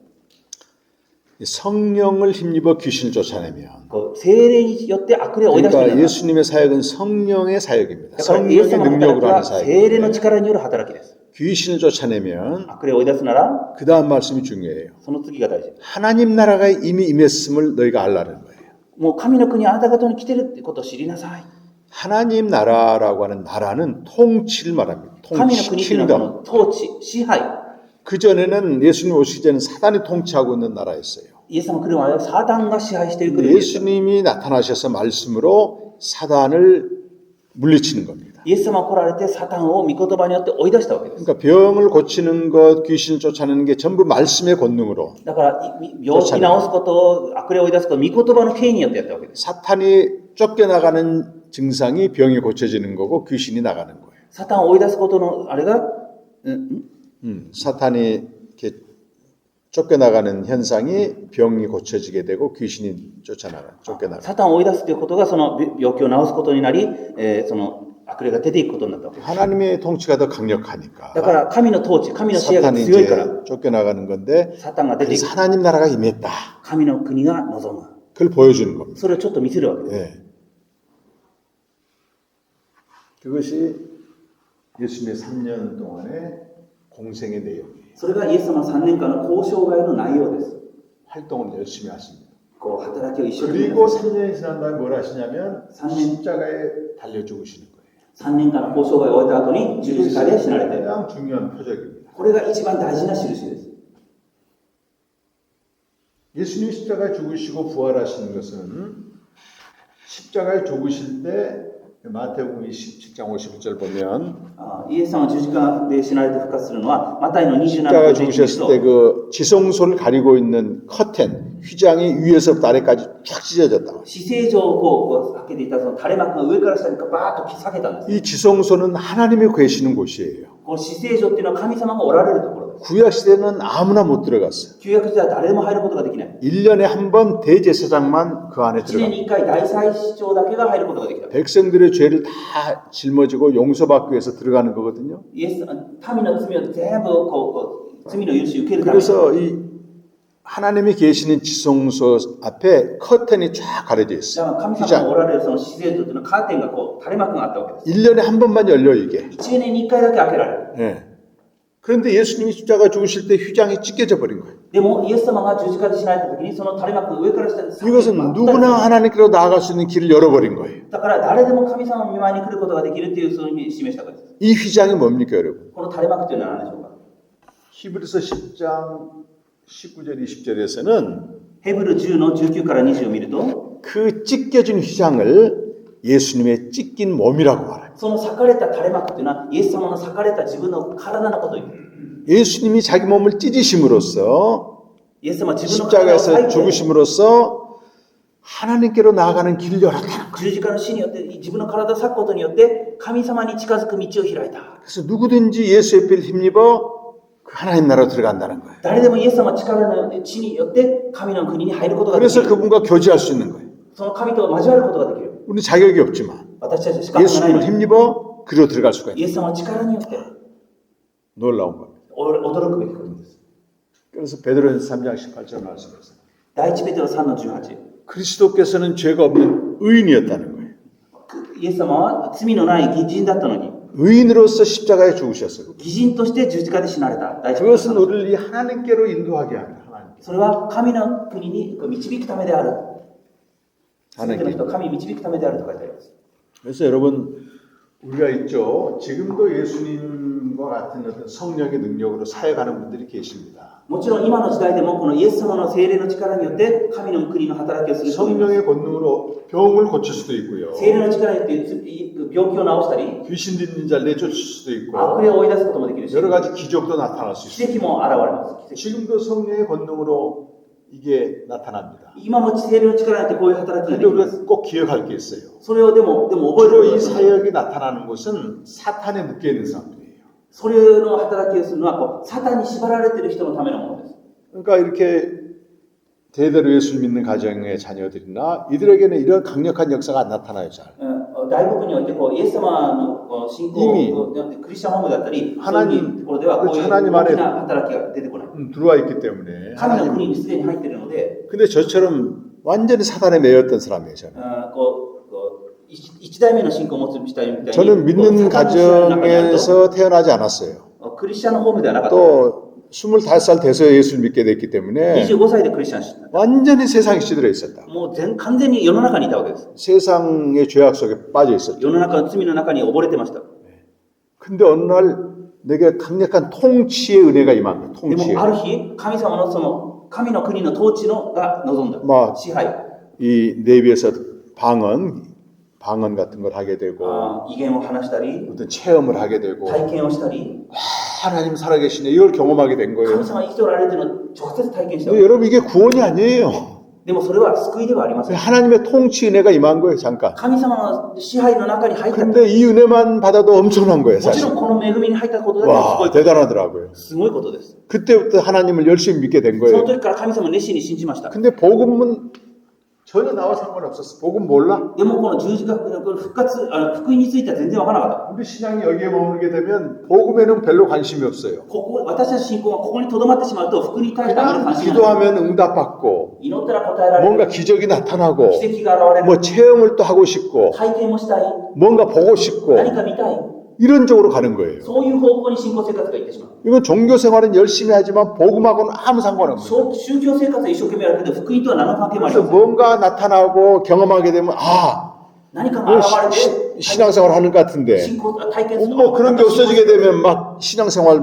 성령을 힘입어 귀신을 쫓아내면 聖霊によって悪霊を追い出している 그러니까 のだ。 예수님의 사역은 성령의 사역입니다. だからイエス 성령의 様の 능력으로 働き 하는 は聖霊の 사역입니다. 力による働きです。 귀신을 쫓아내면 悪霊を追い出すなら、 그 다음 말씀이 중요해요. その次が大事。 하나님 나라가 이미 임했음을 너희가 알라는 거예요. もう神の国はあなた方に来てるってことを知りなさい。 하나님 나라라고 하는 나라는 통치를 말합니다. 神の 통치, 国というのはこ 킹덤. の統治、支配。 그 전에는 예수님 오시기 전에 사단이 통치하고 있는 나라였어요. イエス様が来る前はサタンが支配している 근데 国です。 예수님이 나타나셔서 말씀으로 사단을 물리치는 겁니다. イエス様が来られてサタンを御言葉によって追い出したわけです。 그러니까 병을 고치는 것, 귀신을 쫓아내는 게 전부 말씀의 권능으로 だから病気治すことを悪霊を追い出すことを御言葉の権威によってやったわけです。 사탄이 쫓겨나가는 증상이 병이 고쳐지는 거고 귀신이 나가는 거예요. サタンを追い出すことのあれが、 사탄이 이렇게 쫓겨나가는 현상이 병이 고쳐지게 되고 귀신이 쫓겨나가. サタンを追い出すということがその病気を治すことになり、その悪霊が出ていくことになったわけです。 하나님의 통치가 더 강력하니까 だから神の統治、神の支配が 사탄이 強いから 이제 쫓겨나가는 건데 サタンが出てい 그래서 く。 하나님 나라가 임했다. 神の国が望む。 그걸 보여주는 겁니다. それをちょっと見せるわけです。 예. 그것이 예수님의 3년 동안의 공생의 내용이에요. それがイエス様の3年間の交渉外の内容です。 활동을 열심히 하십니다. こう働きを一生懸命 그리고 3년이 지난 다음에 뭘 하시냐면 3년. 십자가에 달려 죽으시는 거예요. 3年間の交渉外を終えた後に十字架で死なれている。 가장 중요한 표적입니다. これが一番大事な印です。 예수님이 십자가에 죽으시고 부활하시는 것은 십자가에 죽으실 때 마태복음 27장 51절 보면 イエス様が十字架で死なれて復活するのはマタイの27 십자가에 章 죽으셨을 때 그 지성소를 가리고 있는 커튼, 휘장이 위에서부터 아래까지 쫙 찢어졌다. 死聖所をこう避けていたその垂れ幕が上から下にバーッと裂けたんです。 이 지성소는 하나님이 계시는 곳이에요. この死聖所っていうのは神様がおられるところです。 구약 시대는 아무나 못 들어갔어요. 旧約時代は誰でも入ることができない。 1년에 한 번 대제사장만 그 안에 1年 들어갑니다. に1回大祭司長だけが入ることができた。 백성들의 죄를 다 짊어지고 용서받기 위해서 들어가는 거거든요. イエス民の罪を全部こう罪の許しを受けるために 그래서 이 하나님이 계시는 지성소 앞에 커튼이 쫙 가려져 だ 있어요. から神様が 휘장. おられるその死聖所というのはカーテンがこう垂れ幕があったわけです。 1년에 한 번만 열려 이게. 1年に1回だけ開けられる。 예. 그런데 예수님이 십자가 죽으실 때 휘장이 찢겨져 버린 거예요. でもイエス様が十字架で死なれた時にその垂れ幕が上から下に裂けて 이것은 누구나 하나님께로 나아갈 수 있는 길을 열어버린 거예요. だから誰でも神様の御前に来ることができるっていうそういうふうに示したわけです。 이 휘장이 뭡니까 여러분? この垂れ幕というのは何でしょうか。 히브리서 10장 19절 20절에서는 ヘブル10の19から20を見ると 그 찢겨진 휘장을 예수님의 찢긴 몸이라고 말해요. その裂かれた垂れ幕というのはイエス様の裂かれた自分の体のことを言う。 예수님이 자기 몸을 찢으심으로써 イエス様は自分の体を裂 십자가에서 いて 죽으심으로써 하나님께로 나아가는 길을 열었다는 거예요. 十字架の死によって自分の体を裂くことによって神様に近づく道を開いた。 그래서 누구든지 예수의 피를 힘입어 그 하나님 나라로 들어간다는 거예요. 誰でもイエス様の力の血によって神の国に入ることができ 그래서 る。 그분과 교제할 수 있는 거예요. その神と交わることができる。 우리는 자격이 없지만 私たちは資格がないの 예수님을 に 힘입어 그리로 들어갈 수가 イ 있는 エス様の力によって 놀라운 겁니다. 驚くべきことです。 그래서 베드로전서 3장 18절 말씀에서 第一ペテロ3の18。 그리스도께서는 죄가 없는 의인이었다는 거예요. イエス様は罪のない義人だったのに 의인으로서 십자가에 죽으셨어요. 義人として十字架で死なれた。第一ペテロ 그것은 3。 우리를 이 하나님께로 인도하게 하는 하나님. それは神の国に導くためである。全ての 하나님께. 人を神に導くためであると書いてあります。 그래서 여러분 우리가 있죠. 지금도 예수님과 같은 어떤 성령의 능력으로 사역하는 분들이 계십니다. もちろん今の時代でもこのイエス様の聖霊の力によって神の国の働きをする人もいます。 성령의 권능으로 병을 고칠 수도 있고요. 聖霊の力によって病気を治したり、 귀신 들린 자를 내쫓을 수도 있고 悪霊を追い出すこともできるし、 여러 가지 기적도 나타날 수 奇 있습니다. 跡も現れます。奇跡 지금도 성령의 권능으로 이게 나타납니다. 今も聖霊の力によってこういう働きが 근데 できます 우리가 。꼭 기억할 게 있어요. それをでも覚え 주로 る 이 ことです。 사역이 나타나는 곳은 사탄에 묶여 있는 사람들이에요. それの働きをするのはこうサタンに縛られている人のためのものです。 그러니까 이렇게 대대로 예수를 믿는 가정의 자녀들이나 이들에게는 이런 강력한 역사가 안 나타나요. 잘. 大部分においてこうイエス様のこう信仰 이미 クリスチャンホームだったり、 하나님 そういうところではこういう 하나님 大 안에 きな働きが出てこない。 들어와 있기 때문에 神の 하나님. 国にすでに入っているので、 근데 저처럼 완전히 사단에 매였던 사람이에요. 저는. 一代目の信仰を持つ人みたいに 저는 믿는 サタンの支配の中にあると 가정에서 태어나지 않았어요. クリスチャンのホームではなかった。 또 25살 돼서 예수를 믿게 됐기 때문에 25歳でクリスチャンになった。 완전히 세상에 시들어 있었다. もう完全に世の中にいたわけです。 세상의 죄악 속에 빠져 있었죠. 世の中の罪の中に溺れてました。 근데 어느 날 내게 강력한 통치의 은혜가 임한 거예요. で 통치의. もある日、神様のその神の国の統治のが望んだ。まあ支配。 이 내비에서 방언 같은 걸 하게 되고 威厳を話したり、 어떤 체험을 하게 되고 体験をしたり、 하나님 살아계시네 이걸 경험하게 된 神 거예요. 様生きておられるというのを直接体験した。 근데 여러분 이게 구원이 아니에요. でもそれは救いではありません。 하나님의 통치 은혜가 임한 거예요. 잠깐. 神様の支配の中に入った。も 근데 이 은혜만 받아도 엄청난 거예요. ちろ 사실. んこの恵みに入ったことだけは 와 대단하더라고요. すごいことです。 그때부터 하나님을 열심히 믿게 된 その 거예요. 時から神様を熱心に信じました。 근데 복음은 전혀 나와 상관없었어. 복음 몰라? でもこの十字架の復活、福音については全然わからなかった。 우리 신앙이 여기에 머무르게 되면 복음에는 별로 관심이 없어요. ここ私たち信仰がここに留まってしまうと、福音に対してあまり 그냥 関心がない。 기도하면 응답받고 祈ったら答えられる。 뭔가 기적이 나타나고 奇跡が現れる。 뭐 체험을 또 하고 싶고 体験もしたい。 뭔가 보고 싶고 何か見たい。 이런 쪽으로 가는 거예요. そういう方向に信仰生活がいってしまう。 이건 종교 생활은 열심히 하지만 복음하고는 아무 상관없는 거예요. 宗教生活は一生懸命やるけど、福音とは何の関係もあり 그래서 ません。 뭔가 나타나고 경험하게 되면 아 何か 뭐 が現れて、 신앙생활 하는 것 같은데 信仰体験する。 뭐 그런 게 없어지게 되면 막 신앙생활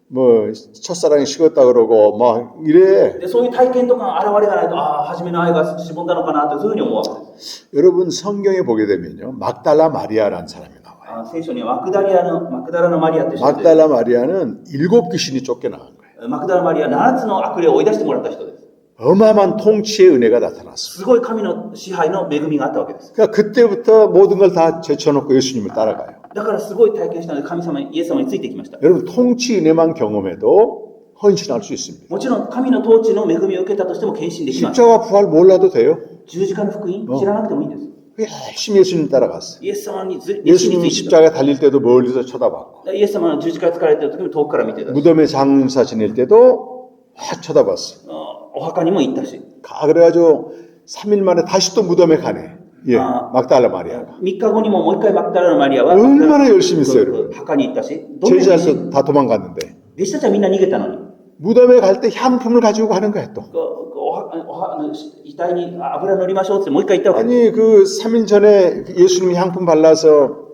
뭐 첫사랑이 식었다 그러고 막 이래. でそういう体験とか現れがないと、ああ、初めの愛がしぼんだのかなと、そういうふうに思うわけです。 여러분 성경에 보게 되면요 막달라 마리아라는 사람이 나와요. 聖書にはマクダラのマリアって人で、 막달라 마리아는 7 귀신이 쫓겨나간 거예요. マクダラマリアは7つの悪霊を追い出してもらった人です。 어마어마한 통치의 은혜가 나타났어요. すごい神の支配の恵みがあったわけです。 그러니까 그때부터 모든 걸 다 제쳐놓고 예수님을 따라가요. だからすごい体験したので、神様、イエス様についてきました。 여러분 통치 은혜만 경험해도 헌신할 수 있습니다. もちろん神の統治の恵みを受けたとしても献身できます。 십자가 부활 몰라도 돼요. 十字架の福音知らなくてもいいんです。 열심히 예수님 따라갔어요. イエス様に熱心に 예수님 ついてきた。 십자가 달릴 때도 멀리서 쳐다봤고 イエス様の十字架に疲れている時も遠くから見てたし、 무덤에 장사 지낼 때도 막 쳐다봤어요. お墓にも行ったし、 그래가지고 3일 만에 다시 또 무덤에 가네. 예, 아. 막달라 마리아가 3日後にももう一回マクダラのマリアは 얼마나 열심히 했어요, 여러분. 墓に行ったし、どんなに 제자도 다 도망갔는데 弟子たちはみんな逃げたのに、 무덤에 갈 때 향품을 가지고 가는 거야 또. 遺体に油塗りましょうってもう一回言ったわけです。 아니 그 3일 전에 예수님이 향품 발라서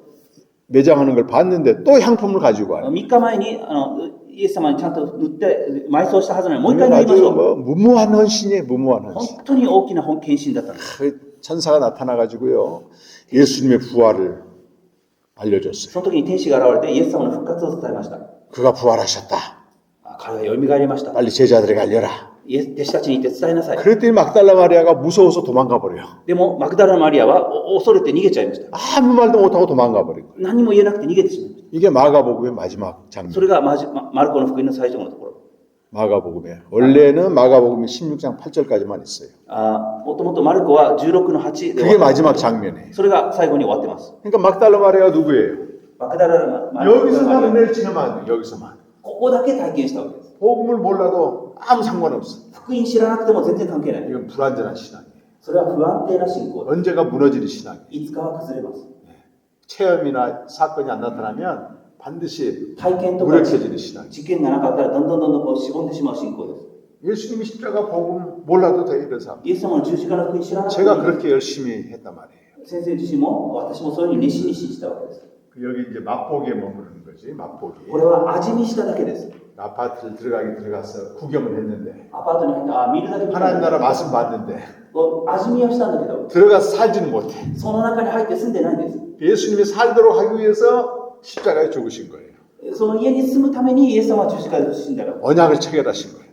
매장하는 걸 봤는데 또 향품을 가지고 와요. 3日前にイエス様にちゃんと塗って埋葬したはずなのにもう一回塗りまし 아주 ょう。 뭐 무모한 헌신이에요, 무모한 헌신. 本当に大きな献身だったんです。 그 천사가 나타나가지고요 예수님의 부활을 알려줬어요. その時に天使が現れてイエス様の復活を伝えました。 그가 부활하셨다. 彼は蘇りました。 빨리 제자들에게 알려라. 弟子たちに言って伝えなさい。 그랬더니 막달라 마리아가 무서워서 도망가 버려요. でもマクダラのマリアは恐れて逃げちゃいました。 아무 말도 못하고 도망가 버린 거예요. 何も言えなくて逃げてしまいまし 이게 마가복음의 마지막 た。 장면. それがマルコの福音の最初のところ。 마가복음에 원래는 마가복음이 16장 8절까지만 있어요. もともとマルコは16の8で 그게 마지막 장면이에요. それが最後に終わってます。 그러니까 막달라 마리아가 누구예요? マクダラのマリア 여기서만 은혜를 체험하는 거예요. 여기서만. ここだけ体験したわけです。 복음을 몰라도 아무 상관없어. 福音知らなくても全然関係ない。 이건 불완전한 신앙이에요. それは不安定な信仰。 언제가 무너지는 신앙이에요. いつかは崩れます。 체험이나 사건이 안 나타나면 반드시 体験とか 무력해지는 신앙이에요. 事件がなかったらどんどんこうしぼんでしまう信仰です。 예수님이 십자가 복음 몰라도 돼 이런 사람. イエス様の十字架の福音知らなくても 제가 いい。 그렇게 열심히 했단 말이에요. 先生自身も私もそういうふうに熱心に信じたわけです。 여기 이제 맛보기에 머무르는 거지. 맛보기. これは味見しただけです。 아파트를 들어가서 구경을 했는데 アパートに入って見るだけ見ただけ 하나님 나라 맛은 봤는데 味見はしたんだけど、 들어가서 살지는 못해. その中に入って住んでないんです。 예수님이 살도록 하기 위해서 십자가에 죽으신 거예요. その家に住むためにイエス様は十字架で死んだから。 언약을 체결하신 거예요.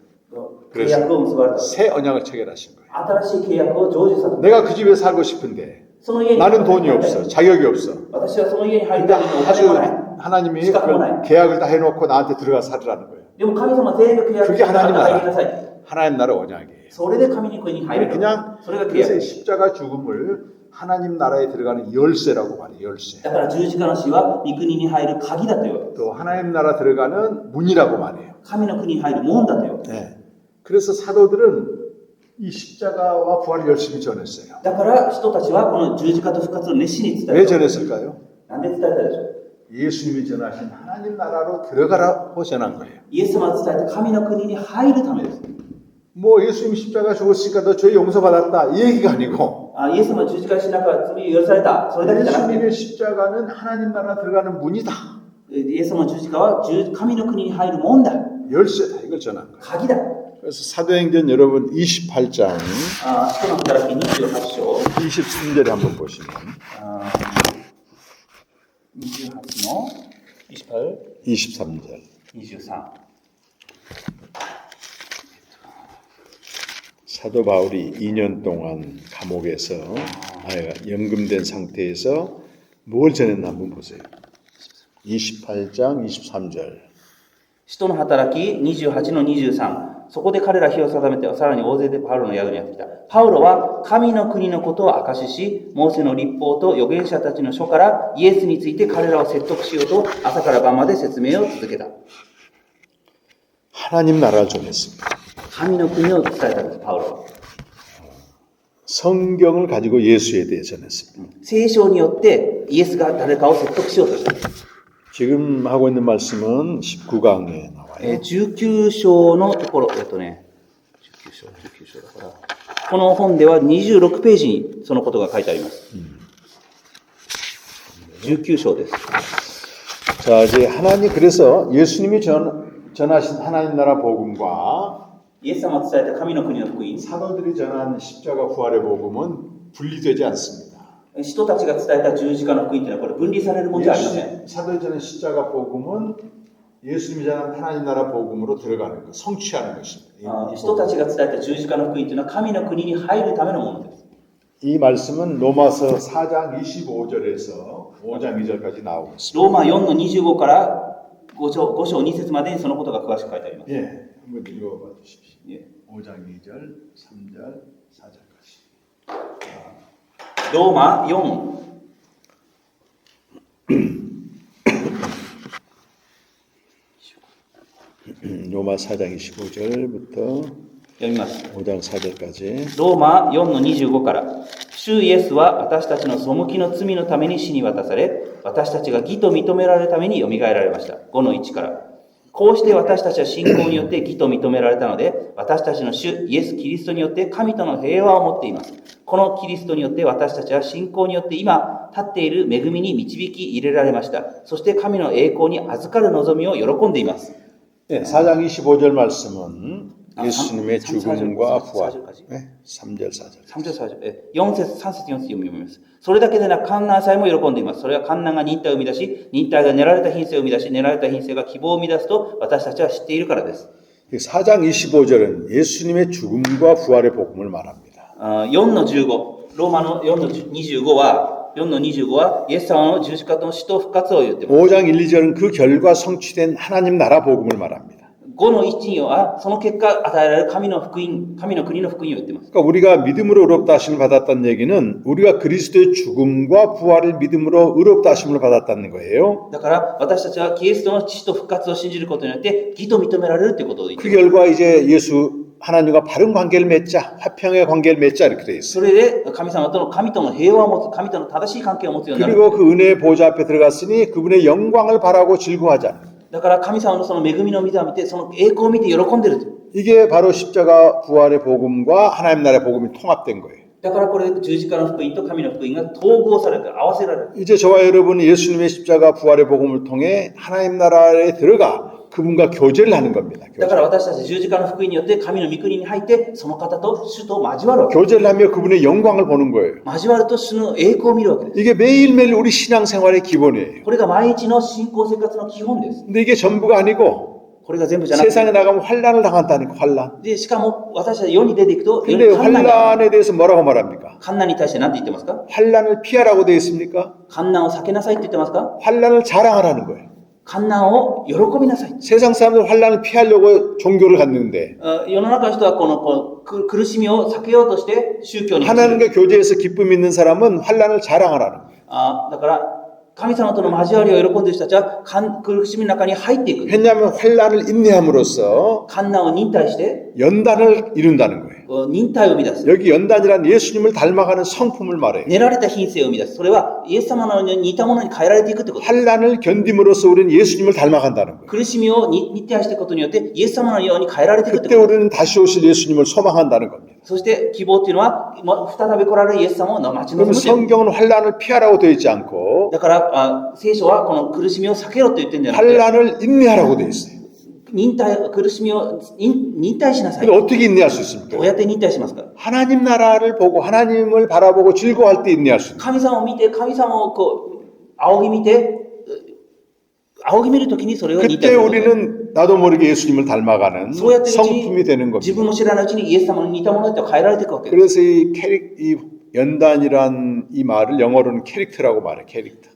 契約を結ばれた。 새 언약을 체결하신 거예요. 新しい契約を成就させた。 내가 그 집에 살고 싶은데 その家に 나는 돈이 없어. 자격이 없어. 私はその家に入り 근데 たいのにお金もない 아주 하나님이 시간 그 보내. 계약을 다 해놓고 나한테 들어가 살으라는 거예요. でも神様全部契約 그게 して 하나님 入りな 나라. さい。 하나님 나라 언약이에요. それで神の国に入る。 그냥 それが契 그래서 約。 십자가 죽음을 하나님 나라에 들어가는 열쇠라고 말해요. 열쇠. だから十字架の死は御国に入る鍵だというわけです。 또 하나님 나라 들어가는 문이라고 말해요. 神の国に入る門だというわけです。 네. 그래서 사도들은 이 십자가와 부활을 열심히 전했어요. だから人たちはこの十字架と復活を熱心に伝え 왜 た。 전했을까요? なんで伝えたでしょう。 예수님이 전하신 하나님 나라로 들어가라고 전한 거예요. イエス様が伝えた神の国に入るためです。 뭐 예수님이 십자가 죽었으니까 너 죄 용서받았다 이 얘기가 아니고 イエス様が十字架しながら罪を許された。それだけじゃなくて、 예수님의 십자가는 하나님 나라 들어가는 문이다. イエス様の十字架は神の国に入る門だ。 열쇠다 이걸 전한 거예요. 鍵だ。 그래서 사도행전 여러분 28장 使徒の働き28章 23절에 한번 보시면 28の28、 23절 23。 사도 바울이 2년 동안 감옥에서 연금된 상태에서 뭘 전했나 한번 보세요. 28장 23절 使徒の働き28の23。そこで彼ら日を定めて、さらに大勢でパウロの宿にやってきた。パウロは神の国のことを証しし、モーセの律法と預言者たちの書からイエスについて彼らを説得しようと朝から晩まで説明を続けた。 하나님 나라를 전했습니다. 神の国を伝えたんです、パウロは。 성경을 가지고 예수에 대해 전했습니다. 聖書によってイエスが誰かを説得しようとした。 지금 하고 있는 말씀은 19강에 나와요. 19章のところ、19章だから、この本では26ページにそのことが書いてあります。19章です。 자, 이제 하나님 그래서 예수님이 전하신 하나님 나라 복음과 イエス様が伝えた神の国の福音、 사도들이 전한 십자가 부활의 복음은 분리되지 않습니다. 人たちが伝えた十字架の福音というのはこれ分離されるものじゃありません。 사도들이 전한 십자가 복음은 예수님이 전한 하나님 나라 복음으로 들어가는 것, 성취하는 것입니다. 人たちが伝えた十字架の福音というのは神の国に入るためのものです。 이 말씀은 로마서 4장 25절에서 5장 2절까지 나오고 있습니다. ローマ4の25から5章2節までにそのことが詳しく書いてあります。 예, 한번 읽어봐 주십시오. え 5장 2절, 3절, 4절까지. ローマ4、 로마 4장 25절부터 読みます。 5장 4절까지. ローマ4の25から、主イエスは私たちの背きの罪のために死に渡され、私たちが義と認められるためによみがえられました。5の1から。こうして私たちは信仰によって義と認められたので、私たちの主イエス・キリストによって神との平和を持っています。このキリストによって私たちは信仰によって今立っている恵みに導き入れられました。そして神の栄光に預かる望みを喜んでいます。 네, 4장 25절 말씀은 예수님의 죽음과 부활. 4절까지? 네, 3절, 4절. 3節4節、4節、3節、4節読みます。それだけでなく、観難さえも喜んでいます。それは観難が忍耐を生み出し、忍耐が練られた品性を生み出し、練られた品性が希望を生み出すと私たちは知っているからです。 4장 25절은 예수님의 죽음과 부활의 복음을 말합니다. 4の15、ローマの4の25は、4の25は、イエス様の十字架と死と復活を言っています。 5장 1, 2절은 그 결과 성취된 하나님 나라 복음을 말합니다. 5の1、2は、その結果与えられる神の福音、神の国の福音を言っています。 그러니까 우리가 믿음으로 의롭다 하심을 받았다는 얘기는 우리가 그리스도의 죽음과 부활을 믿음으로 의롭다 하심을 받았다는 거예요. だから、私たちはキリストの死と復活を信じることによって、義と認められるということを言ってい 그 ます。 결과 이제 예수 하나님과 바른 관계를 맺자, 화평의 관계를 맺자 이렇게 돼 있어요. それで神との平和を持つ、神との正しい関係を持つようになる。 그리고 그 은혜의 보좌 앞에 들어갔으니 그분의 영광을 바라고 즐거워하자. だから神様のその恵みの御座を見て、その栄光を見て喜んでる。 이게 바로 십자가 부활의 복음과 하나님 나라의 복음이 통합된 거예요. だからこれ十字架の福音と神の福音が統合されて合わせられる。 이제 저와 여러분은 예수님의 십자가 부활의 복음을 통해 하나님 나라에 들어가 그분과 교제를 하는 겁니다. だから私たち十字架の福音によって神の御国に入って、その方と主と交わるわけ。 교제를 하며 그분의 영광을 보는 거예요. 交わると主の栄光を見るわけです。 이게 매일매일 우리 신앙생활의 기본이에요. これが毎日の信仰生活の基本です。 근데 이게 전부가 아니고 これが全部じゃなくて、 세상에 나가면 환란을 당한다니까 환란. でしかも私たち世に出ていくと、 근데 환란에 대해서 뭐라고 말합니까? 患難に対して何て言ってますか？ 환란을 피하라고 되어 있습니까? 患難を避けなさいって言ってますか？ 환란을 자랑하라는 거예요. 患難を喜びなさい。 세상 사람들 환란을 피하려고 종교를 갖는데 世の中の人はこの苦しみを避けようとして宗教に走る。 하나님과 교제에서 기쁨 있는 사람은 환란을 자랑하라는 거예요. だから神様との交わりを喜んでいる人たちは苦しみの中に入っていく。 왜냐하면 환란을 인내함으로써 患難を忍耐して 연단을 이룬다는 거예요. 忍耐を生み出す。 여기 연단이란 예수님을 닮아가는 성품을 말해요. 練られた品性を生み出す。それはイエス様のように似たものに変えられていくってことです。 환란을 견딤으로써 우리는 예수님을 닮아간다는 거예요. 苦しみを忍耐していくことによってイエス様のように変えられていくって 그때 ことです。 우리는 다시 오실 예수님을 소망한다는 겁니다. そして希望っていうのは再び来られるイエス様を待ち望 그럼 むという。 성경은 환란을 피하라고 되어 있지 않고 だから聖書はこの苦しみを避けろと言ってるんじゃなくて、 환란을 인내하라고 되어 있어요. 苦しみを忍耐しなさい。 근데 어떻게 인내할 수 ど 있습니까? うやって忍耐しますか？ 하나님 나라를 보고 하나님을 바라보고 즐거워할 때 인내할 수 있는 神様を見て、神様をこう仰ぎ見て、仰ぎ見るときにそれを忍耐 그때 することです 우리는 나도 모르게 예수님을 닮아가는 そうやってるうち 성품이 되는 に自 겁니다. 分も知らないうちにイエス様に似たものと変えられていくわけです。 그래서 이 연단이란 이 말을 영어로는 캐릭터라고 말해. 캐릭터.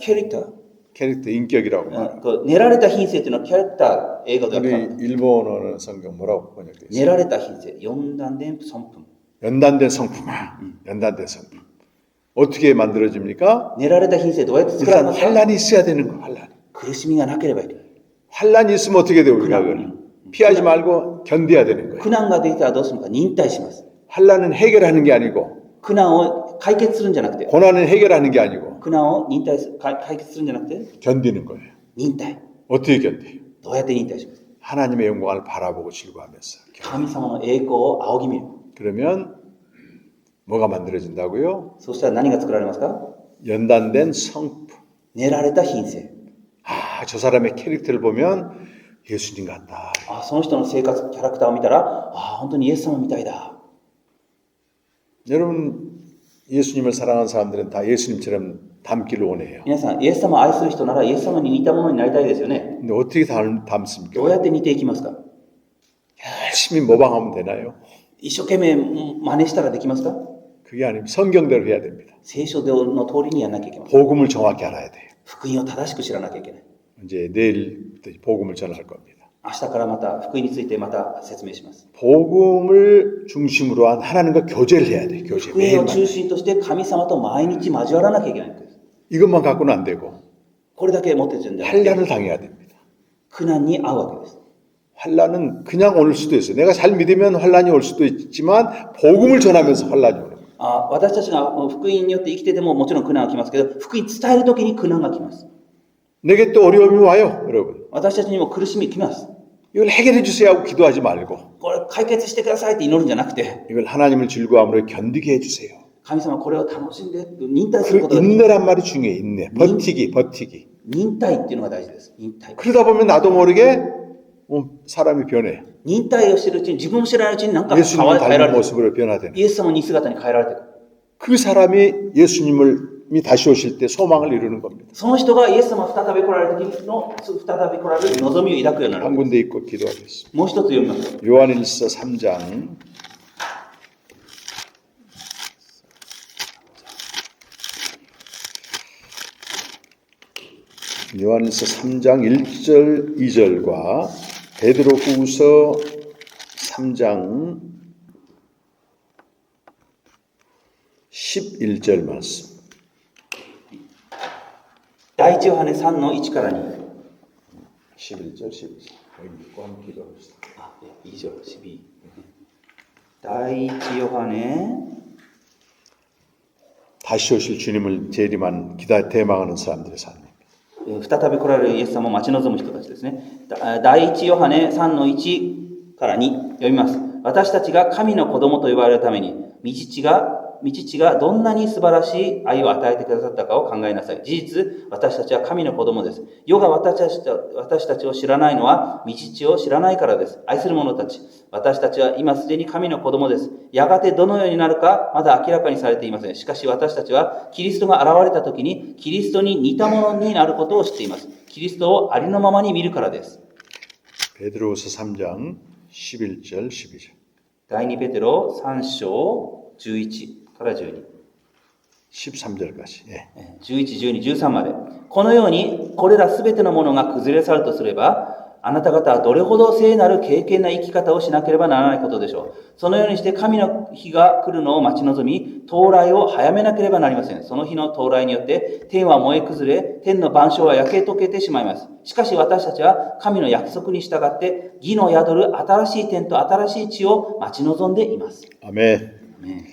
キャラクター、 캐릭터 인격이라고 말해. こう練られた品性というのはキャラクター、英語では 우리 일본어는 성경 뭐라고 번역돼 練 있어요? られた品性、四段伝損分。 연단된 성품아. 연단된 성품. 어떻게 만들어집니까? 練られた品性どうやって作られ 일단 ますか？ 환란이 있어야 되는 거. 환란. 苦しみがなければいい。 환란이 있으면 어떻게 돼 우리가 그걸 피하지 말고 견뎌야 되는 거예요. 苦難ができたらどうするのか、忍耐します。 환란은 해결하는 게 아니고 苦難を解決するんじゃなくて、 고난은 해결하는 게 아니고 苦難を解決するんじゃなくて、 견디는 거예요. 忍耐。 어떻게 견뎌요? どうやって忍耐しますか？ 하나님의 영광을 바라보고 즐거워하면서. 神様の栄光を仰ぎ見る。 그러면 뭐가 만들어진다고요? そしたら何が作られますか？ 연단된 성품. 練られた品性。 아, 저 사람의 캐릭터를 보면 예수님 같다. あ、その人の生活、キャラクターを見たら、あ、本当にイエス様みたいだ。 여러분 예수님을 사랑하는 사람들은 다 예수님처럼 닮기를 원해요. 皆さん、イエス様を愛する人ならイエス様に似たものになりたいですよね。 근데 어떻게 닮습니까? どうやって似ていきますか？ 열심히 모방하면 되나요? 一生懸命真似したらできますか？ 그게 아니면 성경대로 해야 됩니다. 聖書の通りにやらなきゃいけません。 복음을 정확히 알아야 돼요. 福音を正しく知らなきゃいけない。 이제 내일부터 복음을 전할 겁니다. 明日からまた福音についてまた説明します。 복음을 중심으로 한 하나님과 교제를 해야 돼요. 교제. 福音を 매일마다. 中心として神様と毎日交わらなきゃいけないんです。 이것만 갖고는 안 되고 これだけ持ってるんじゃなくて、 환란을 당해야 됩니다. 苦難に遭うわけです。 환란은 그냥 올 수도 있어요. 내가 잘 믿으면 환란이 올 수도 있지만 복음을 전하면서 환란이 오는 거예요. 私たちが福音によって生きててももちろん苦難が来ますけど、福音伝えるときに苦難が来ます。 내게 또 어려움이 와요, 여러분. 私たちにも苦しみ来ます。 이걸 해결해 주세요 하고 기도하지 말고 これ解決してくださいって祈るんじゃなくて、 이걸 하나님을 즐거움으로 견디게 해주세요. 神様これを楽しんで忍耐す 그 ることが、 인내란 말이 중요해요. 인내. 버티기. 忍耐っていうのが大事です。忍耐。 그러다 보면 나도 모르게 사람이 변해. 忍耐をしているうちに自分も知らないうちになんか変 예수님을 えられ 닮은 てる。 모습으로 변화되는. イエス様の似姿に変えられてる。 그 사람이 예수님이 다시 오실 때 소망을 이루는 겁니다. その人がイエス様再び来られる時の再び来られる望みを抱くようになるわ 한 けです。 군데 있고 기도하겠습니다. もう一つ読みます。 요한일서 3장 요한일서 3장 1절 2절과 베드로후서 3장 11절 말씀. 第一ヨハネ3の1から2。 11절 12절. 여기 있고 한번 기도합시다. 以上、12。第一ヨハネ 다시 오실 주님을 재림한 대망하는 사람들의 삶입니다. 再び来られるイエス様を待ち望む人たちですね。第一ヨハネ3の1から2読みます。私たちが神の子供と呼ばれるために、御父がどんなに素晴らしい愛を与えてくださったかを考えなさい。事実、私たちは神の子供です。世が私たちを知らないのは、御父を知らないからです。愛する者たち、私たちは今すでに神の子供です。やがてどのようになるか、まだ明らかにされていません。しかし私たちは、キリストが現れた時に、キリストに似たものになることを知っています。キリストをありのままに見るからです。 베드로후서 3장 11절 12절. 第2ペテロ3章11から12。 13절까지. 예. 11、12、13まで。このように、これらすべてのものが崩れ去るとすれば、あなた方はどれほど聖なる敬虔な生き方をしなければならないことでしょう。そのようにして神の日が来るのを待ち望み、到来を早めなければなりません。その日の到来によって天は燃え崩れ、天の万象は焼け溶けてしまいます。しかし私たちは神の約束に従って義の宿る新しい天と新しい地を待ち望んでいます。 아멘. 네.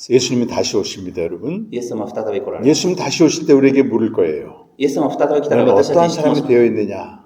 예수님이 다시 오십니다, 여러분. イエス様は再び来られる。 예수님 다시 오실 때 우리에게 물을 거예요. イエス様は再び来たら 너는 私た 어떠한 ちに質問 사람이 します。 되어 있느냐?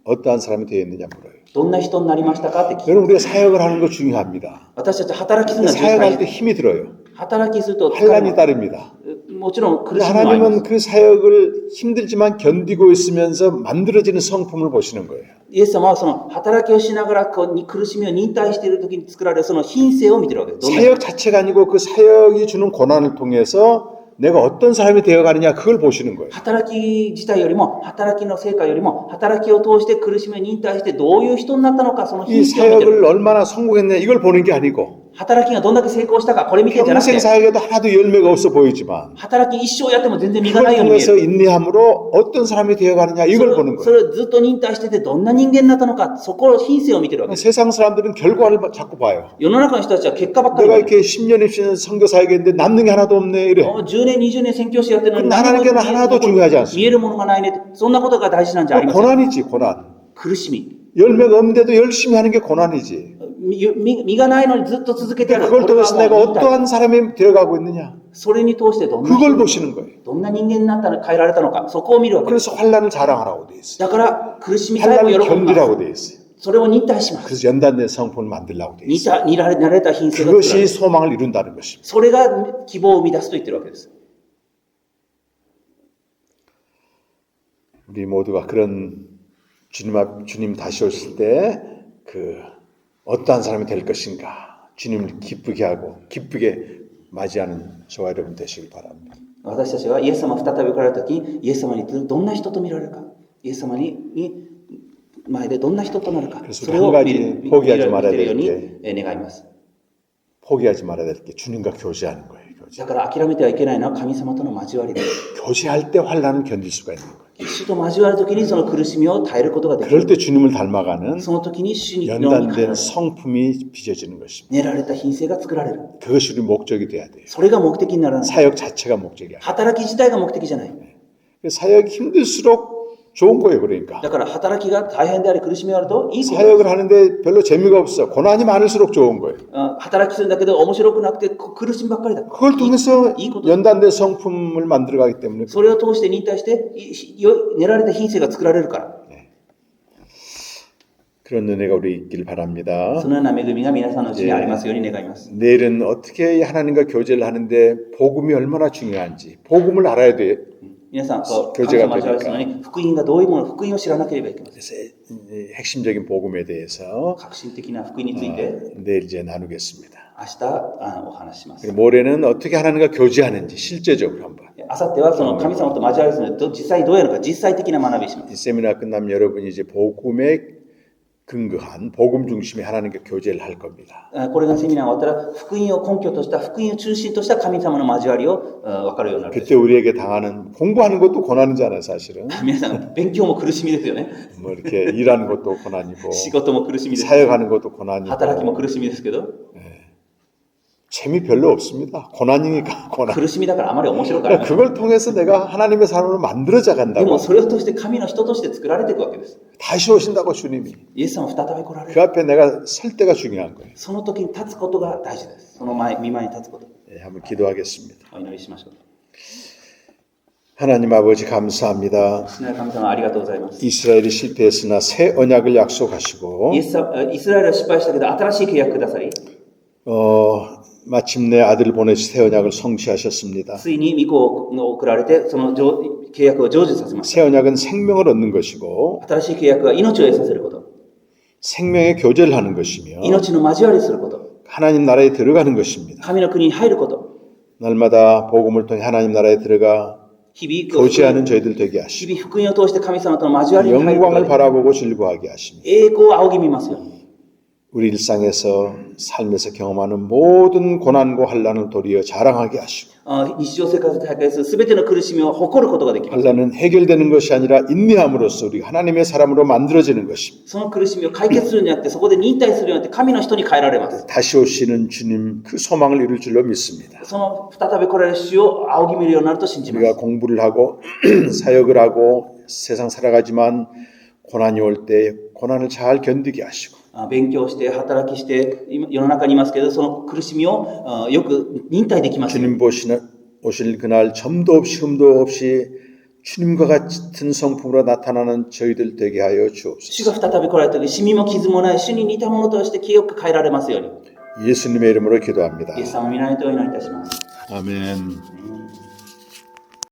어떠한 사람이 되어 있느냐 물어요. どんな人になりましたかって聞く。 여러분 우리가 사역을 하는 거 중요합니다. 私たち働きするのは重要 사역할 때 です。 힘이 들어요. 働きすると疲れ 환란이 も 따릅니다. もちろん苦 근데 しみもあります。 하나님은 그 사역을 힘들지만 견디고 있으면서 만들어지는 성품을 보시는 거예요. イエス様はその働きをしながら苦しみを忍耐している時に作られるその品性を見てるわけです。どんな 사역 자체가 아니고 그 사역이 주는 고난을 통해서 내가 어떤 사람이 되어가느냐 그걸 보시는 거예요. 働き自体よりも働きの成果よりも働きを通して苦しみを忍耐してどういう人になったのかその 이 品性を見て 사역을 る。 얼마나 성공했냐 이걸 보는 게 아니고 働きがどんだけ成功したかこれ見てんじゃなく 평생 て 사역에도 하나도 열매가 없어 보이지만 働き一生やっても全然実がな 그걸 いように見え 통해서 る。 인내함으로 어떤 사람이 되어가느냐 そ 이걸 れ 보는 そ 거예요. れをずっと忍耐しててどんな人間になったのかそこの品性を見てるわけです。 세상 사람들은 결과를 자꾸 봐요. 世の中の人たちは結果ばっかり 내가 見てる。 이렇게 10년, 20년 선교 사역했는데 남는 게 하나도 없네 이래. 10年20年宣教師やってるのに 나라는 게 하나도 중요하지 않습니다. 見えるものがないねそんなことが大事なんじゃありません。 고난이지 고난. 苦しみ 열매가 없는데도 열심히 하는 게 고난이지. 実がないのにずっと続けてやる。 그걸 これは 통해서 もう 내가 忍耐 어떠한 사람이 되어가고 있느냐. それに通してどんな 그걸 人 보시는 거예요. どんな人間になったの変えられたのかそこを見るわけです。 그래서 환란을 자랑하라고 돼 있어요. だから苦しみさえも 환란을 喜びま 견디라고 す。 돼 있어요. それを忍耐します。 그래서 연단된 성품을 만들라고 돼 似 있어요. た似られた品性が作られ 그것이 る。 소망을 이룬다는 것입니다. それが希望を生み出すと言ってるわけです。 우리 모두가 그런 주님 다시 오실 때 그 어떠한 사람이 될 것인가 주님을 기쁘게 하고 기쁘게 맞이하는 저와 여러분 되시길 바랍니다. 私たちがイエス様再び来られた時にイエス様にどんな人と見られるかイエス様に前でどんな人となるか 그래서 それを 한 가지 見る 포기하지 말아야 見てるよう 될 に願います。 포기하지 말아야 될 게 주님과 교제하는 거예요. 교제. だから諦めてはいけないのは神様との交わりです。 교제할 때 환란을 견딜 수가 있는 거예요. 主と交わる時にその苦しみを耐えることができ 그럴 る。 때 주님을 닮아가는 その時に主に 연단된 성품이 빚어지는 것입니다. 練られた品性が作られる。 그것이 우리 목적이 돼야 돼요. それが目的にならない。 사역 자체가 목적이 아니에요. 働き自体が目的じゃない。 사역이 힘들수록 좋은 거예요. 그러니까 だから働きが大変であり苦しみがあるといいことです。 사역을 하는데 별로 재미가 없어. 고난이 많을수록 좋은 거예요. 働きするんだけど面白くなくて苦しみばっかりだ。 그걸 통해서 いいこと。 연단된 성품을 만들어가기 때문에 それを通して忍耐して練られた品性が作られるから。 그런 은혜가 우리 있길 바랍니다. そのような恵みが皆さんのうちにありますように願います。 내일은 어떻게 하나님과 교제를 하는데 복음이 얼마나 중요한지 복음을 알아야 돼. 皆さん、神 교제가 様を交わるのに福音がどういうもの、福音を知らなければいけません。 그래서 핵심적인 복음에 대해서 革新的な福音について 내일 이제 나누겠습니다. 明日お話しします。 그리고 모레는 어떻게 하나님과 교제하는지 실제적으로 한번. 明後日はその神様と交わるのに実際どうやるのか実際的な学びをします。 이 세미나 끝나면 여러분이 이제 복음에 근거한 복음 중심의 하나님과 교제를 할 겁니다. これがセミナーが終わったら福音を根拠とした福音を中心とした神様の交わりを分かるようになるでし 그때 ょう。 우리에게 당하는 공부하는 것도 고난이잖아요, 사실은. 皆さん勉強も苦しみですよね。 뭐 이렇게 일하는 것도 고난이고 仕事も苦しみです。 사역하는 것도 고난이고 働きも苦しみですけど 재미 별로 없습니다. 고난이니까 고난. 苦しみだからあまり面白くない。 그걸 통해서 내가 하나님의 사람으로 만들어져 で 간다고. もそれを通して神の人として作られていくわけです。 다시 오신다고 주님이. イエス様再び来られ 그 る。 앞에 내가 설 때가 중요한 거예요. その時に立つことが大事です。その見舞いに立つこと。 네, 한번 기도하겠습니다. お祈りしましょう。 하나님 아버지 감사합니다. 父なる神様ありがとうございます。 이스라엘이 실패했으나 새 언약을 약속하시고 イスラエルは失敗したけど新しい契約くださり、 마침내 아들을 보내시 새 언약을 성취하셨습니다. ついに御子を送られてその契約を成就させました。 새 언약은 생명을 얻는 것이고 新しい契約は命を得させること、 생명의 교제를 하는 것이며 命の交わりすること、 하나님 나라에 들어가는 것입니다. 神の国に入ること、 날마다 복음을 통해 하나님 나라에 들어가 日々 교제하는 저희들 되게 하시고 日々福音を通して神様との交わりに入ること 영광을 で 바라보고 즐거워하게 하십니다. 栄光を仰ぎ見ますように。 우리 일상에서 삶에서 경험하는 모든 고난과 환난을 도리어 자랑하게 하시고 日常生活で体験するすべての苦しみを誇ることができます。 환난은 해결되는 것이 아니라 인내함으로써 우리가 하나님의 사람으로 만들어지는 것입니다. その苦しみを解決するんじゃなくて、そこで忍耐するようになって神の人に変えられます。 다시 오시는 주님 그 소망을 이룰 줄로 믿습니다. その再び来られる主を仰ぎ見るようになると信じま 우리가 す。 공부를 하고 사역을 하고 세상 살아가지만 고난이 올 때 고난을 잘 견디게 하시고 勉強して働きして今世の中にいますけど、その苦しみをよく忍耐できます。 주님 오실 그날 점도 없이 흠도 없이 주님과 같은 성품으로 나타나는 저희들 되게 하여 主 주옵소서. が再び来られた時、シミも傷もない主に似たものとして清く変えられますように。 예수님의 이름으로 기도합니다. イエス様の皆によってお祈りいたします。 아멘.